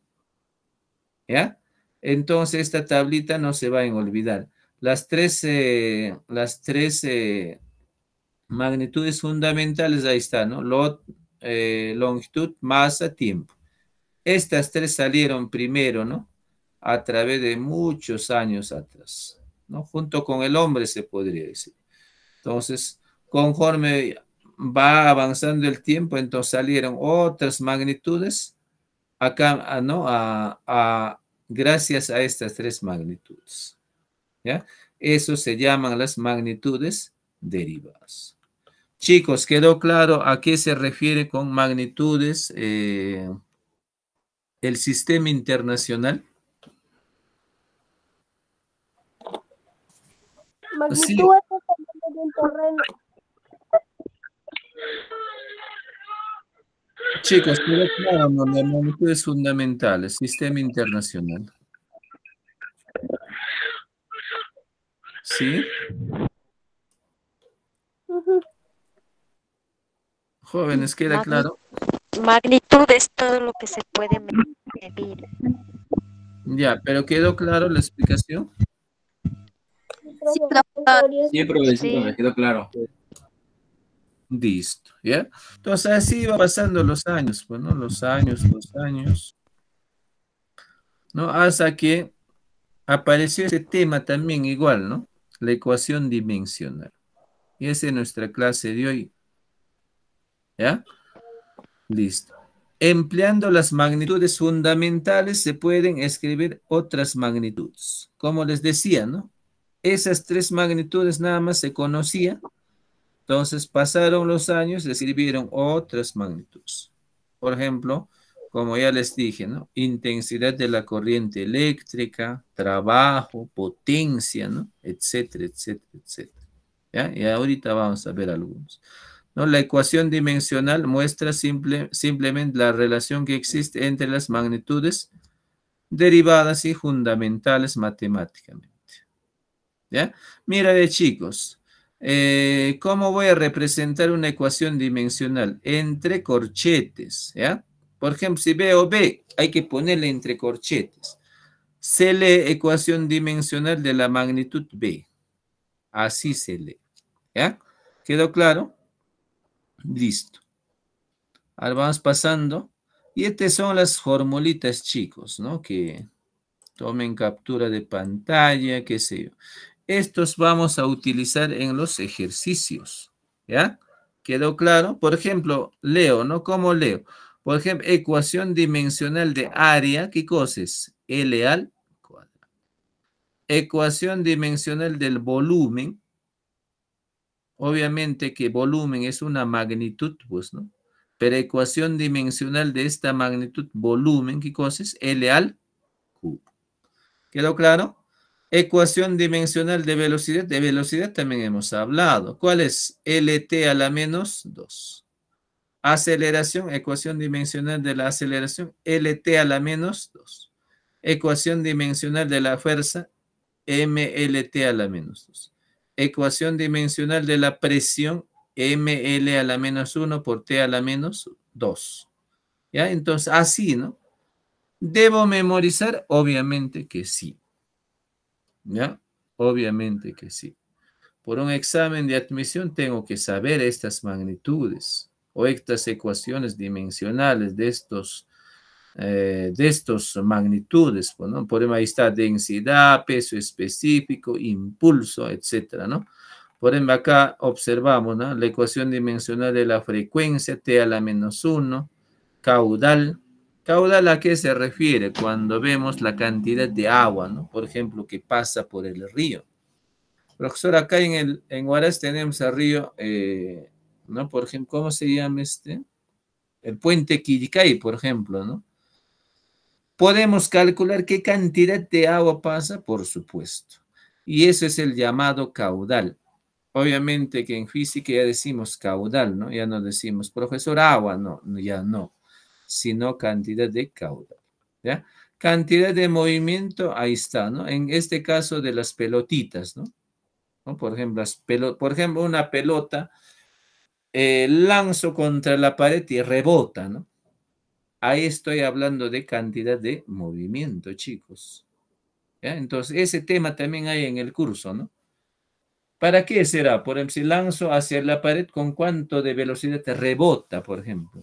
¿Ya? Entonces, esta tablita no se va a olvidar. Las tres magnitudes fundamentales, ahí está, ¿no? Longitud, masa, tiempo. Estas tres salieron primero, ¿no? A través de muchos años atrás, ¿no? Junto con el hombre, se podría decir. Entonces, conforme va avanzando el tiempo, entonces salieron otras magnitudes acá, ¿no? Gracias a estas tres magnitudes. ¿Ya? Eso se llaman las magnitudes derivadas. Chicos, ¿quedó claro a qué se refiere con magnitudes el sistema internacional? Sí. Magnitud es el tamaño de un terreno. Chicos, quedó claro, ¿no? Las magnitudes fundamentales, sistema internacional. ¿Sí? Jóvenes, ¿queda claro? Magnitud es todo lo que se puede medir. Ya, pero ¿quedó claro la explicación? Sí, profesor. Sí, profesor, Sí. me quedó claro. Listo, ¿ya? Entonces así va pasando los años, pues, ¿no? Los años, ¿no? Hasta que apareció ese tema también igual, ¿no? La ecuación dimensional. Y esa es nuestra clase de hoy. ¿Ya? Listo. Empleando las magnitudes fundamentales se pueden escribir otras magnitudes. Como les decía, ¿no? Esas tres magnitudes nada más se conocían. Entonces pasaron los años, se escribieron otras magnitudes. Por ejemplo, como ya les dije, ¿no? Intensidad de la corriente eléctrica, trabajo, potencia, ¿no? Etcétera, etcétera, etcétera. ¿Ya? Y ahorita vamos a ver algunos. ¿No? La ecuación dimensional muestra simplemente la relación que existe entre las magnitudes derivadas y fundamentales matemáticamente. ¿Ya? Mira, chicos, ¿cómo voy a representar una ecuación dimensional? Entre corchetes, ¿ya? Por ejemplo, si veo B, hay que ponerle entre corchetes. Se lee ecuación dimensional de la magnitud B. Así se lee, ¿ya? ¿Quedó claro? Listo. Ahora vamos pasando. Y estas son las formulitas, chicos, ¿no? Que tomen captura de pantalla, qué sé yo. Estos vamos a utilizar en los ejercicios, ¿ya? ¿Quedó claro? Por ejemplo, leo, ¿no? ¿Cómo leo? Por ejemplo, ecuación dimensional de área, ¿qué cosa es? L al cuadrado. Ecuación dimensional del volumen. Obviamente que volumen es una magnitud, pues, ¿no? Pero ecuación dimensional de esta magnitud, volumen, ¿qué cosa es? L al cubo. ¿Quedó claro? Ecuación dimensional de velocidad también hemos hablado. ¿Cuál es? LT a la menos 2. Aceleración, ecuación dimensional de la aceleración, LT a la menos 2. Ecuación dimensional de la fuerza, MLT a la menos 2. Ecuación dimensional de la presión, ML a la menos 1 por T a la menos 2. ¿Ya? Entonces, así, ¿no? ¿Debo memorizar? Obviamente que sí. ¿Ya? Obviamente que sí. Por un examen de admisión tengo que saber estas magnitudes o estas ecuaciones dimensionales de estos magnitudes, pues, ¿no? Por ejemplo, ahí está densidad, peso específico, impulso, etcétera, ¿no? Por ejemplo, acá observamos, ¿no? La ecuación dimensional de la frecuencia, T a la menos 1, caudal. ¿Caudal a qué se refiere? Cuando vemos la cantidad de agua, ¿no? Por ejemplo, que pasa por el río. Profesor, acá en Huaraz tenemos el río, ¿no? Por ejemplo, ¿cómo se llama este? El puente Quillicay, por ejemplo, ¿no? ¿Podemos calcular qué cantidad de agua pasa? Por supuesto. Y eso es el llamado caudal. Obviamente que en física ya decimos caudal, ¿no? Ya no decimos, profesor, agua, no, ya no, sino cantidad de caudal, ¿ya? Cantidad de movimiento, ahí está, ¿no? En este caso de las pelotitas, ¿no? ¿No? Por ejemplo, una pelota lanzo contra la pared y rebota, ¿no? Ahí estoy hablando de cantidad de movimiento, chicos. ¿Ya? Entonces, ese tema también hay en el curso, ¿no? ¿Para qué será? Por ejemplo, si lanzo hacia la pared, ¿con cuánto de velocidad te rebota, por ejemplo?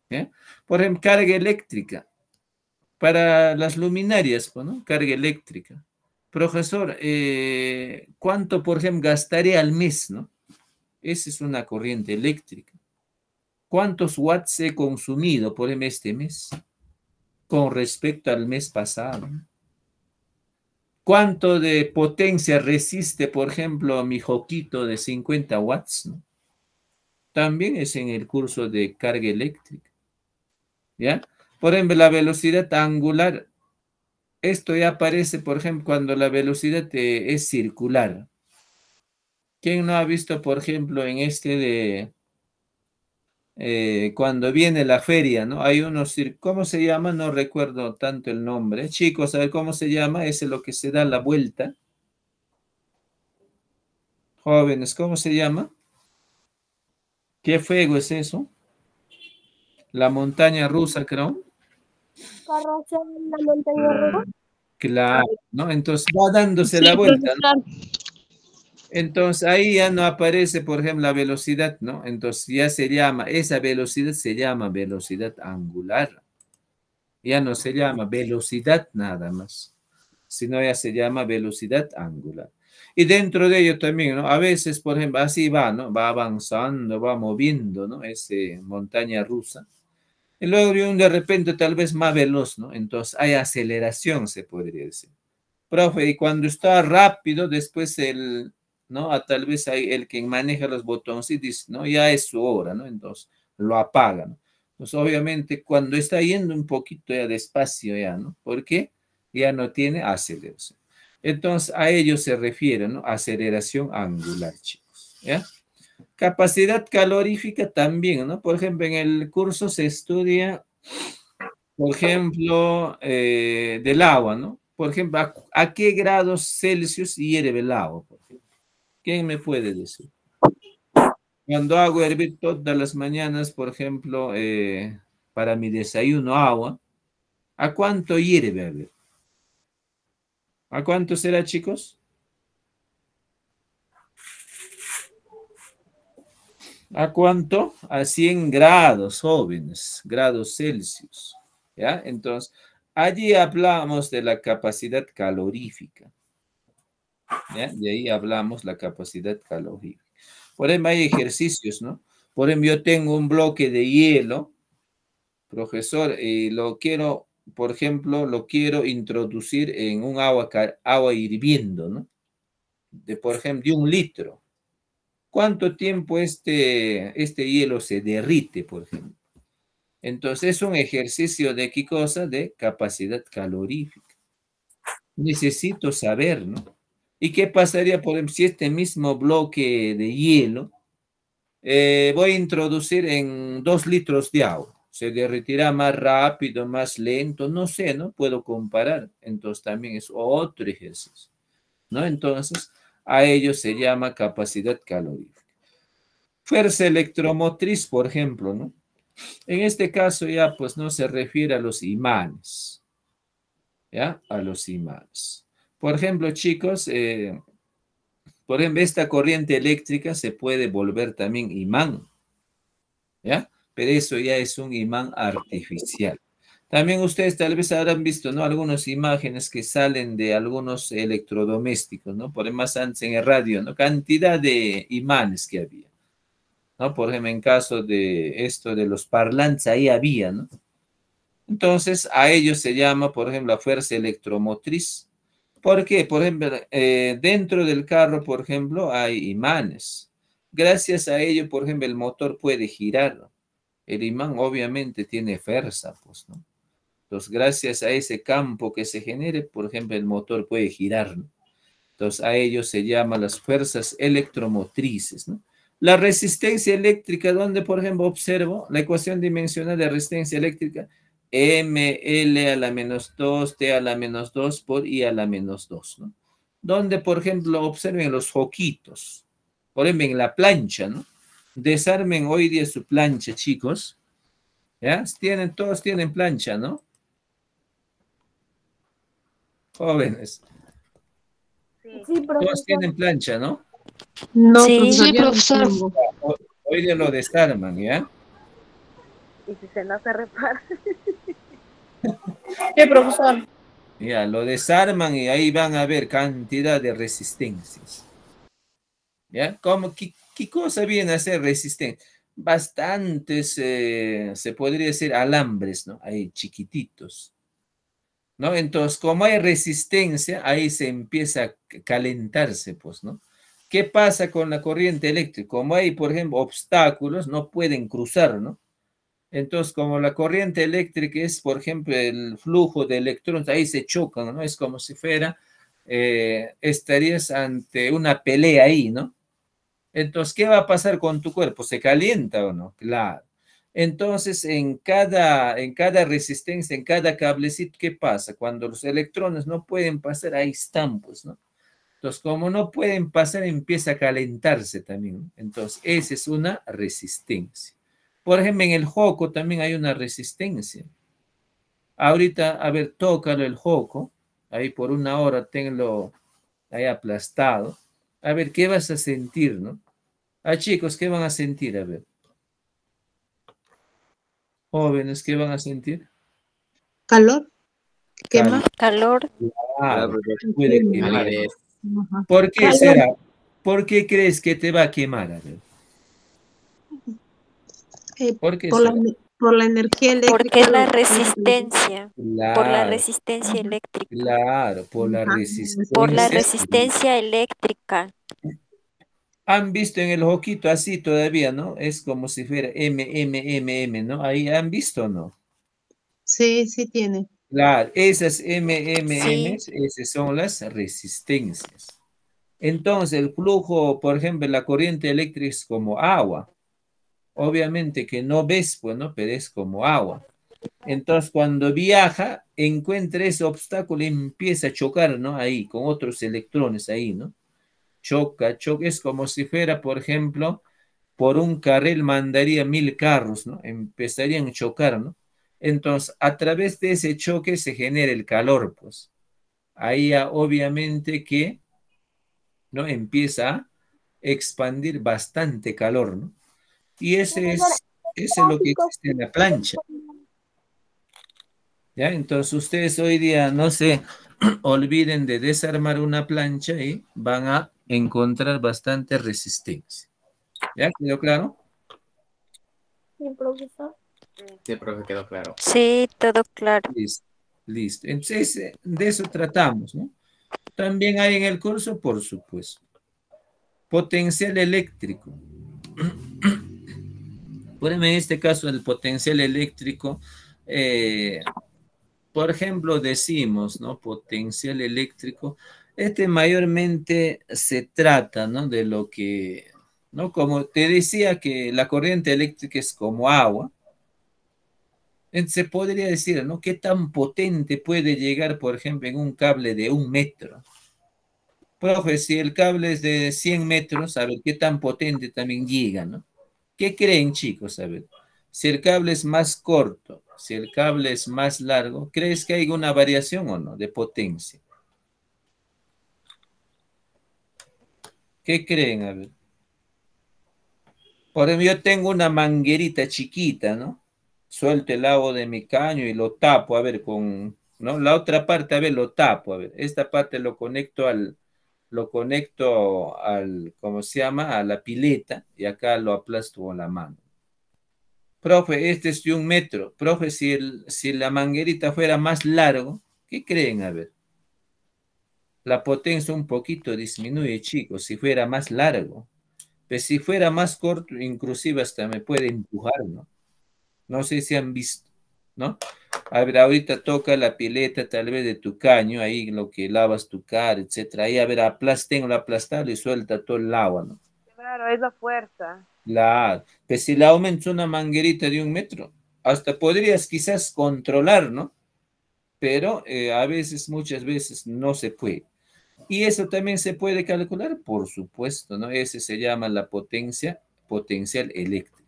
¿Ya? Por ejemplo, carga eléctrica. Para las luminarias, pues, ¿no? Carga eléctrica. Profesor, ¿cuánto, por ejemplo, gastaría al mes, ¿no? Esa es una corriente eléctrica. ¿Cuántos watts he consumido por ejemplo este mes con respecto al mes pasado? ¿Cuánto de potencia resiste, por ejemplo, mi joquito de 50 watts? ¿No? También es en el curso de carga eléctrica. ¿Ya? Por ejemplo, la velocidad angular. Esto ya aparece, por ejemplo, cuando la velocidad es circular. ¿Quién no ha visto, por ejemplo, en este de cuando viene la feria, ¿no? Hay unos, ¿cómo se llama? No recuerdo tanto el nombre. Chicos, a ver cómo se llama, ese es lo que se da la vuelta. Jóvenes, ¿cómo se llama? ¿Qué fuego es eso? La montaña rusa, creo. Carroza en la montaña rusa. Claro, ¿no? Entonces va dándose la Sí, vuelta, ¿no? profesor. Entonces ahí ya no aparece, por ejemplo, la velocidad, ¿no? Entonces ya se llama, esa velocidad se llama velocidad angular. Ya no se llama velocidad nada más, sino ya se llama velocidad angular. Y dentro de ello también, ¿no? A veces, por ejemplo, así va, ¿no? Va avanzando, va moviendo, ¿no? Ese montaña rusa. Y luego de repente tal vez más veloz, ¿no? Entonces hay aceleración, se podría decir. Profe, y cuando está rápido, después ¿no? Tal vez hay el que maneja los botones y dice, ¿no? Ya es su hora, ¿no? Entonces lo apaga, ¿no? Pues obviamente cuando está yendo un poquito ya despacio ya, ¿no? ¿Por qué? Ya no tiene aceleración. Entonces a ello se refiere, ¿no? Aceleración angular, chicos, ¿ya? Capacidad calorífica también, ¿no? Por ejemplo, en el curso se estudia, por ejemplo, del agua, ¿no? Por ejemplo, ¿a qué grados Celsius hierve el agua? Por ejemplo? ¿Quién me puede decir? Cuando hago hervir todas las mañanas, por ejemplo, para mi desayuno agua, ¿a cuánto hierve? A ver. ¿A cuánto será, chicos? ¿A cuánto? A 100 grados, jóvenes, grados Celsius. ¿Ya? Entonces, allí hablamos de la capacidad calorífica. ¿Ya? De ahí hablamos la capacidad calorífica. Por ejemplo, hay ejercicios, ¿no? Por ejemplo, yo tengo un bloque de hielo, profesor, y lo quiero, por ejemplo, lo quiero introducir en un agua hirviendo, ¿no? Por ejemplo, de 1 litro. ¿Cuánto tiempo este hielo se derrite, por ejemplo? Entonces, es un ejercicio de qué cosa? De capacidad calorífica. Necesito saber, ¿no? ¿Y qué pasaría, por ejemplo, si este mismo bloque de hielo voy a introducir en 2 litros de agua? ¿Se derretirá más rápido, más lento? No sé, ¿no? Puedo comparar. Entonces, también es otro ejercicio, ¿no? Entonces, a ello se llama capacidad calorífica. Fuerza electromotriz, por ejemplo, ¿no? En este caso ya pues no se refiere a los imanes, ¿ya? A los imanes. Por ejemplo, chicos, por ejemplo, esta corriente eléctrica se puede volver también imán, ¿ya? Pero eso ya es un imán artificial. También ustedes tal vez habrán visto, ¿no? Algunas imágenes que salen de algunos electrodomésticos, ¿no? Por ejemplo, más antes en el radio, ¿no? Cantidad de imanes que había, ¿no? Por ejemplo, en caso de esto de los parlantes, ahí había, ¿no? Entonces, a ello se llama, por ejemplo, la fuerza electromotriz. ¿Por qué? Por ejemplo, dentro del carro, por ejemplo, hay imanes. Gracias a ello, por ejemplo, el motor puede girar. El imán obviamente tiene fuerza, pues, ¿no? Entonces, gracias a ese campo que se genere, por ejemplo, el motor puede girar, ¿no? Entonces, a ello se llama las fuerzas electromotrices, ¿no? La resistencia eléctrica, donde, por ejemplo, observo la ecuación dimensional de resistencia eléctrica, ML a la menos 2, T a la menos 2 por I a la menos 2, ¿no? Donde, por ejemplo, observen los foquitos, por ejemplo, en la plancha, ¿no? Desarmen hoy día su plancha, chicos. ¿Ya? Todos tienen plancha, ¿no? Jóvenes. Sí, Todos profesor. tienen plancha, ¿no? No, Sí. profesor, Sí, yo no profesor. tengo. Hoy día lo desarman, ¿ya? Y si se no se repara. Sí, profesor. Ya, lo desarman y ahí van a ver cantidad de resistencias. ¿Ya? ¿Qué cosa viene a ser resistente? Bastantes, se podría decir, alambres, ¿no? Ahí chiquititos, ¿no? Entonces, como hay resistencia, ahí se empieza a calentarse, pues, ¿no? ¿Qué pasa con la corriente eléctrica? Como hay, por ejemplo, obstáculos, no pueden cruzar, ¿no? Entonces, como la corriente eléctrica es, por ejemplo, el flujo de electrones, ahí se chocan, ¿no? Es como si fuera, estarías ante una pelea ahí, ¿no? Entonces, ¿qué va a pasar con tu cuerpo? ¿Se calienta o no? Claro. Entonces, en cada resistencia, en cada cablecito, ¿qué pasa? Cuando los electrones no pueden pasar, ahí están, pues, ¿no? Entonces, como no pueden pasar, empieza a calentarse también, ¿no? Entonces, esa es una resistencia. Por ejemplo, en el joco también hay una resistencia. Ahorita, a ver, tócalo el joco. Ahí por 1 hora tenlo ahí aplastado. A ver, ¿qué vas a sentir, no? Ah, chicos, ¿qué van a sentir? A ver. Jóvenes, ¿qué van a sentir? ¿Calor? ¿Quema? Calor. Claro, puede Quema. quemar. Ajá. ¿Por qué Calor. será? ¿Por qué crees que te va a quemar? A ver. ¿Por qué Por la, será? por la energía Porque eléctrica. es la resistencia. Por la Claro, resistencia Ajá. eléctrica. claro, por la Ajá. Por la resistencia. resistencia eléctrica. Han visto en el joquito así todavía, ¿no? Es como si fuera M, ¿no? Ahí han visto, ¿no? Sí, sí tiene. Claro, esas M, Sí, esas son las resistencias. Entonces, el flujo, por ejemplo, la corriente eléctrica es como agua. Obviamente que no ves, pues, ¿no? Pero es como agua. Entonces, cuando viaja, encuentra ese obstáculo y empieza a chocar, ¿no? Ahí, con otros electrones ahí, ¿no? Choca, choca, es como si fuera, por ejemplo, por un carril mandaría 1000 carros, ¿no? Empezarían a chocar, ¿no? Entonces, a través de ese choque se genera el calor, pues. Ahí ya obviamente que, ¿no? Empieza a expandir bastante calor, ¿no? Y ese es lo que existe en la plancha. ¿Ya? Entonces ustedes hoy día no se olviden de desarmar una plancha y van a encontrar bastante resistencia. ¿Ya? ¿Quedó claro? Sí, profesor. Sí, profe, quedó claro. Sí, todo claro. Listo. Listo. Entonces, de eso tratamos, ¿no? También hay en el curso, por supuesto, potencial eléctrico. Por ejemplo, en este caso, el potencial eléctrico, por ejemplo, decimos, ¿no? Potencial eléctrico. Este mayormente se trata, ¿no? De lo que, ¿no? Como te decía que la corriente eléctrica es como agua. Se podría decir, ¿no? ¿Qué tan potente puede llegar, por ejemplo, en un cable de 1 metro? Profe, si el cable es de 100 metros, a ver, ¿qué tan potente también llega, ¿no? ¿Qué creen, chicos? A ver, si el cable es más corto, si el cable es más largo, ¿crees que hay una variación o no de potencia? ¿Qué creen? A ver. Por ejemplo, yo tengo una manguerita chiquita, ¿no? Suelto el agua de mi caño y lo tapo, a ver, ¿no? La otra parte, a ver, lo tapo, a ver. Esta parte lo conecto al, ¿cómo se llama? A la pileta y acá lo aplasto con la mano. Profe, este es de 1 metro. Profe, si la manguerita fuera más largo, ¿qué creen? A ver. La potencia un poquito disminuye, chicos, si fuera más largo. Pero si fuera más corto, inclusive hasta me puede empujar, ¿no? No sé si han visto, ¿no? A ver, ahorita toca la pileta tal vez de tu caño, ahí lo que lavas tu cara, etcétera. Ahí, a ver, tengo aplastado y suelta todo el agua, ¿no? Claro, es la fuerza. Pues si le aumentas una manguerita de 1 metro, hasta podrías quizás controlar, ¿no? Pero muchas veces no se puede. Y eso también se puede calcular, por supuesto, ¿no? Ese se llama la potencial eléctrica.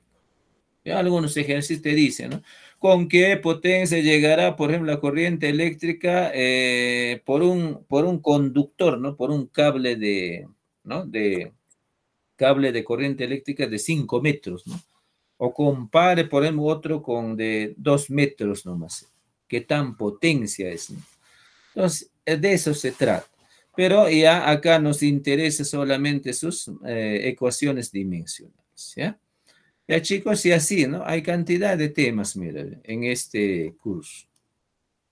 Ya algunos ejercicios te dicen, ¿no? ¿Con qué potencia llegará, por ejemplo, la corriente eléctrica por un conductor, ¿no? Por un cable ¿no? Cable de corriente eléctrica de 5 metros, ¿no? O compare, por ejemplo, otro con de 2 metros nomás. ¿Qué tan potencia es, ¿no? Entonces, de eso se trata. Pero ya acá nos interesa solamente sus ecuaciones dimensionales, ¿ya? Ya, chicos, y así, ¿no? Hay cantidad de temas, mira, en este curso,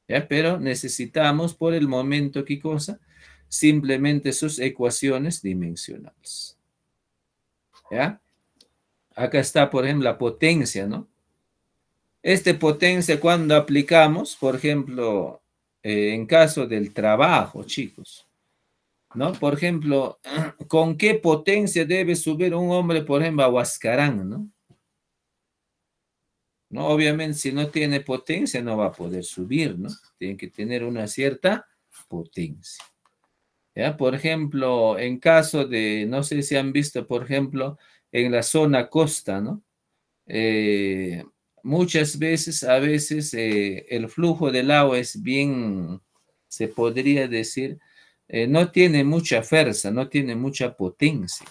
¿ya? Pero necesitamos por el momento, ¿qué cosa? Simplemente sus ecuaciones dimensionales, ¿ya? Acá está, por ejemplo, la potencia, ¿no? Potencia, cuando aplicamos, por ejemplo, en caso del trabajo, chicos, ¿no? Por ejemplo, ¿con qué potencia debe subir un hombre, por ejemplo, a Huascarán, ¿no? ¿No? Obviamente, si no tiene potencia, no va a poder subir, ¿no? Tiene que tener una cierta potencia. ¿Ya? Por ejemplo, en caso de, no sé si han visto, por ejemplo, en la zona costa, ¿no? Muchas veces, a veces, el flujo del agua es bien, se podría decir, no tiene mucha fuerza, no tiene mucha potencia,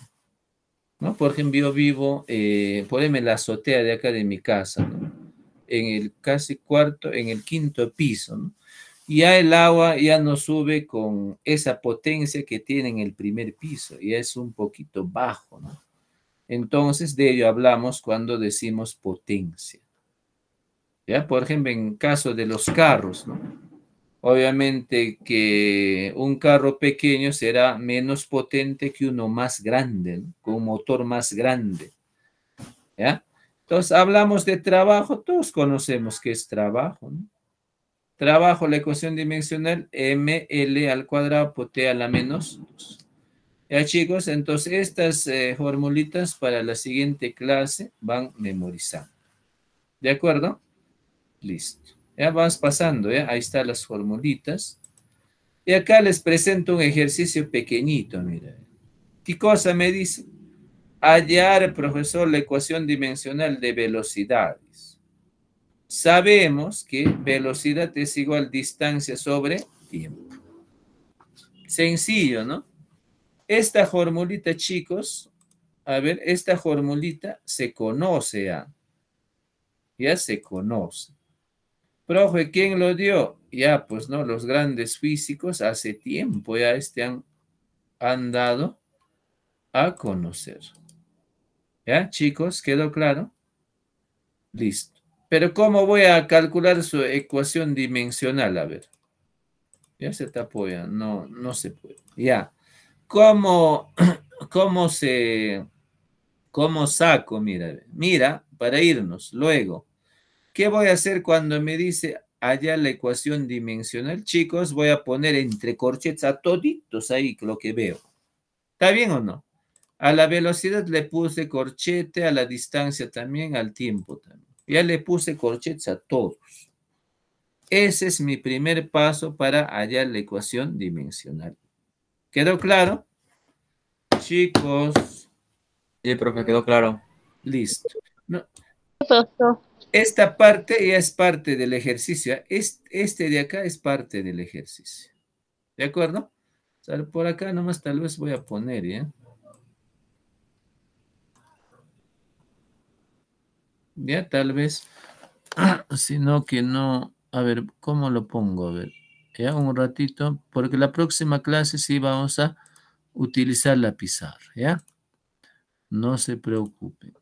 ¿no? Por ejemplo, yo vivo, por ejemplo, en la azotea de acá de mi casa, ¿no? En el en el 5.º piso, ¿no? Ya el agua ya no sube con esa potencia que tiene en el 1.er piso, ya es un poquito bajo, ¿no? Entonces, de ello hablamos cuando decimos potencia. ¿Ya? Por ejemplo, en caso de los carros, ¿no? Obviamente que un carro pequeño será menos potente que uno más grande, ¿no? Con un motor más grande. ¿Ya? Entonces, hablamos de trabajo, todos conocemos qué es trabajo, ¿no? Trabajo, la ecuación dimensional, ml² por t⁻². Ya, chicos, entonces estas formulitas para la siguiente clase van memorizando. ¿De acuerdo? Listo. Ya vas pasando, ¿ya? Ahí están las formulitas. Y acá les presento un ejercicio pequeñito, mira. ¿Qué cosa me dice? Hallar, profesor, la ecuación dimensional de velocidades. Sabemos que velocidad es igual a distancia sobre tiempo. Sencillo, ¿no? Esta formulita, chicos, A ver, esta formulita se conoce ya se conoce. Profe, ¿quién lo dio? Ya, pues no, los grandes físicos hace tiempo ya han dado a conocer. ¿Ya, chicos? ¿Quedó claro? Listo. Pero ¿cómo voy a calcular su ecuación dimensional? A ver. Ya se tapó ya. No, no se puede. Ya. ¿Cómo, cómo saco? Mira, mira, para irnos. Luego, ¿qué voy a hacer cuando me dice allá la ecuación dimensional? Chicos, voy a poner entre corchetes a toditos ahí lo que veo. ¿Está bien o no? A la velocidad le puse corchete, a la distancia también, al tiempo también. Ya le puse corchetes a todos. Ese es mi primer paso para hallar la ecuación dimensional. ¿Quedó claro? Chicos. Sí, profe, quedó claro. Listo. No. Esta parte ya es parte del ejercicio. Este de acá es parte del ejercicio. ¿De acuerdo? O sea, por acá nomás tal vez voy a poner, ¿ya? Ya, tal vez. Sino que no. A ver, ¿cómo lo pongo? A ver, ya un ratito, porque la próxima clase sí vamos a utilizar la pizarra, ¿ya? No se preocupen.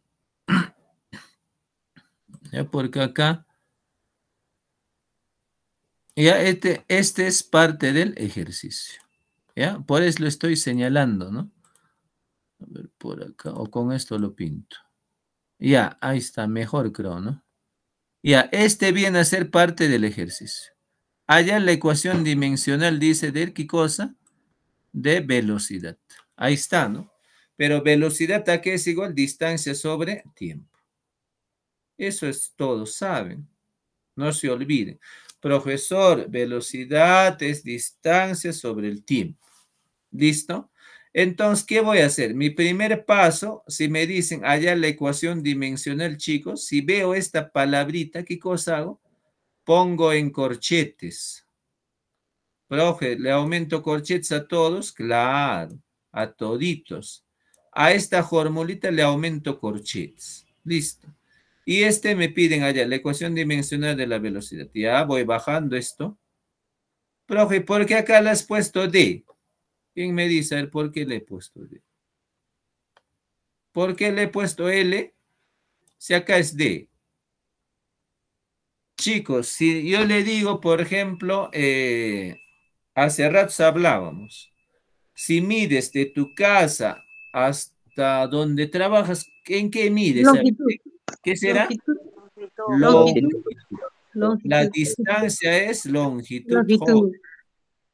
Ya, porque acá, ya este es parte del ejercicio, ¿ya? Por eso lo estoy señalando, ¿no? A ver, por acá, o con esto lo pinto. Ya, ahí está, mejor creo, ¿no? Ya, este viene a ser parte del ejercicio. Allá la ecuación dimensional dice de qué cosa, de velocidad. Ahí está, ¿no? Pero velocidad aquí es igual distancia sobre tiempo. Eso es todo, ¿saben? No se olviden. Profesor, velocidad es distancia sobre el tiempo. ¿Listo? Entonces, ¿qué voy a hacer? Mi primer paso, si me dicen allá la ecuación dimensional, chicos, si veo esta palabrita, ¿qué cosa hago? Pongo en corchetes. Profe, ¿le aumento corchetes a todos? Claro, a toditos. A esta formulita le aumento corchetes. Listo. Y me piden allá la ecuación dimensional de la velocidad. Ya voy bajando esto. Profe, ¿por qué acá le has puesto D? ¿Quién me dice a ver por qué le he puesto D? ¿Por qué le he puesto L? Si acá es D. Chicos, si yo le digo, por ejemplo, hace rato hablábamos. Si mides de tu casa hasta donde trabajas, ¿en qué mides? Longitud. ¿Qué será? Longitud. Longitud. Longitud. La distancia es longitud. Longitud.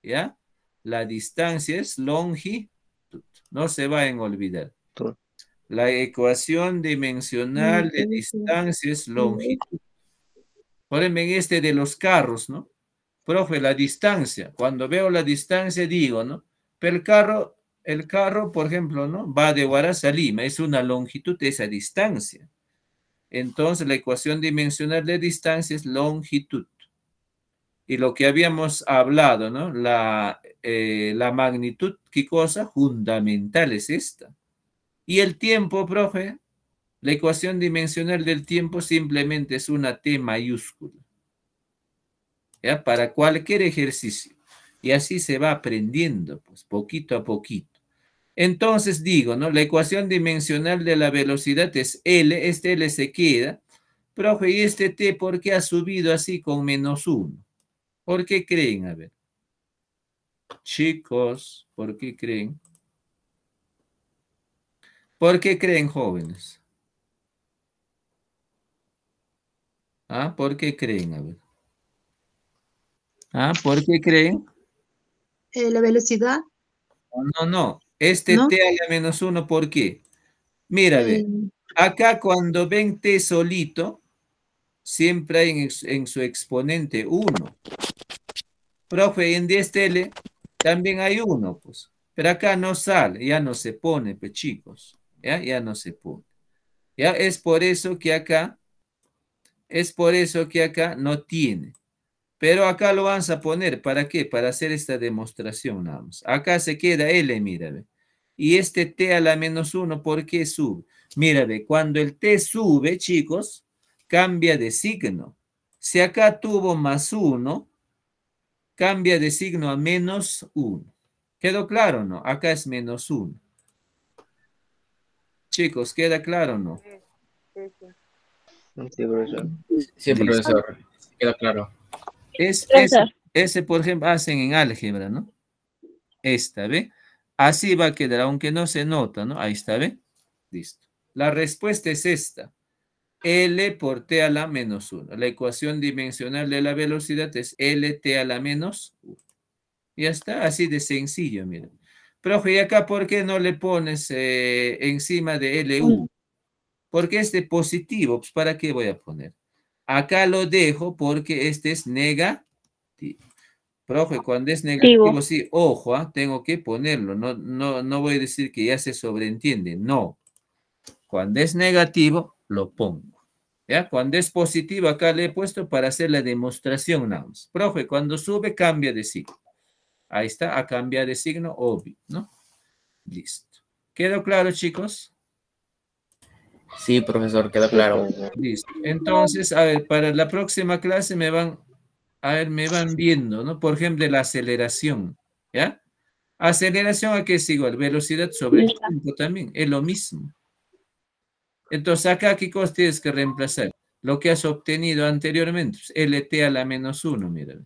¿Ya? La distancia es longitud. No se vayan a olvidar. La ecuación dimensional de distancia es longitud. Por ejemplo, en de los carros, ¿no? Profe, la distancia. Cuando veo la distancia digo, ¿no? Pero el carro, por ejemplo, ¿no? Va de Huaraz a Lima. Es una longitud de esa distancia. Entonces, la ecuación dimensional de distancia es longitud. Y lo que habíamos hablado, ¿no? La magnitud, ¿qué cosa? Fundamental es esta. Y el tiempo, profe, la ecuación dimensional del tiempo simplemente es una T mayúscula. ¿Ya? Para cualquier ejercicio. Y así se va aprendiendo, pues, poquito a poquito. Entonces digo, ¿no? La ecuación dimensional de la velocidad es L, este L se queda. Profe, ¿y este T por qué ha subido así con -1? ¿Por qué creen? A ver. Chicos, ¿por qué creen? ¿Por qué creen, jóvenes? ¿Ah? ¿Por qué creen? A ver. ¿Ah? ¿Por qué creen? La velocidad. No. Este ¿No? T a la -1, ¿por qué? Mira, ve. Acá cuando ven T solito, siempre hay en su exponente 1. Profe, en 10L también hay 1, pues. Pero acá no sale, ya no se pone, pues, chicos. Ya no se pone. Ya es por eso que acá no tiene. Pero acá lo vamos a poner, ¿para qué? Para hacer esta demostración, nada más. Acá se queda L, mira, ve. Y este t a la menos 1, ¿por qué sube? Mira, ve, cuando el t sube, chicos, cambia de signo. Si acá tuvo más 1, cambia de signo a menos 1. ¿Quedó claro o no? Acá es menos 1. Chicos, ¿queda claro o no? Sí, sí. Sí, profesor. Sí, profesor. Queda claro. Ese, por ejemplo, hacen en álgebra, ¿no? Esta, ¿ve? Así va a quedar, aunque no se nota, ¿no? Ahí está, ¿ve? Listo. La respuesta es esta. L por t a la menos 1. La ecuación dimensional de la velocidad es LT a la menos 1. Ya está, así de sencillo, miren. Profe, ¿y acá por qué no le pones encima de LU? Porque este positivo, pues ¿para qué voy a poner? Acá lo dejo porque este es negativo. Profe, cuando es negativo, sí, ojo, tengo que ponerlo. No voy a decir que ya se sobreentiende. No. Cuando es negativo, lo pongo. ¿Ya? Cuando es positivo, acá le he puesto para hacer la demostración nada más. Profe, cuando sube, cambia de signo. Ahí está, a cambiar de signo, obvio, ¿no? Listo. ¿Quedó claro, chicos? Sí, profesor, queda claro. Listo. Entonces, a ver, para la próxima clase me van viendo, ¿no? Por ejemplo, la aceleración, ¿ya? Aceleración, ¿a qué es igual? Velocidad sobre el tiempo también, es lo mismo. Entonces, acá, ¿qué cosa tienes que reemplazar? Lo que has obtenido anteriormente, pues, LT a la menos 1, mira.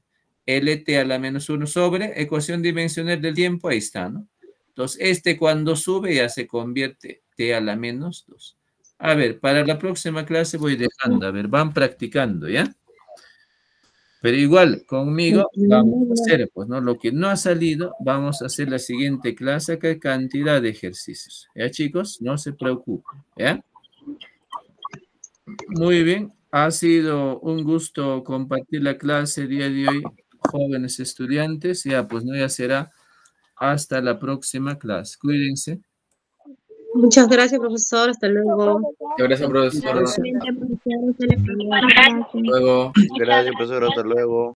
LT a la menos 1 sobre ecuación dimensional del tiempo, ahí está, ¿no? Entonces, cuando sube ya se convierte T a la menos 2. A ver, para la próxima clase voy dejando, a ver, van practicando, ¿ya? Pero igual, conmigo vamos a hacer, pues, ¿no? Lo que no ha salido, vamos a hacer la siguiente clase, acá hay cantidad de ejercicios, ¿ya, chicos? No se preocupen, ¿ya? Muy bien, ha sido un gusto compartir la clase el día de hoy, jóvenes estudiantes, ya, pues, no, ya será hasta la próxima clase. Cuídense. Muchas gracias, profesor. Hasta luego. Gracias, profesor. Igualmente, profesor, se le perdona. Luego. Gracias, profesor. Hasta luego.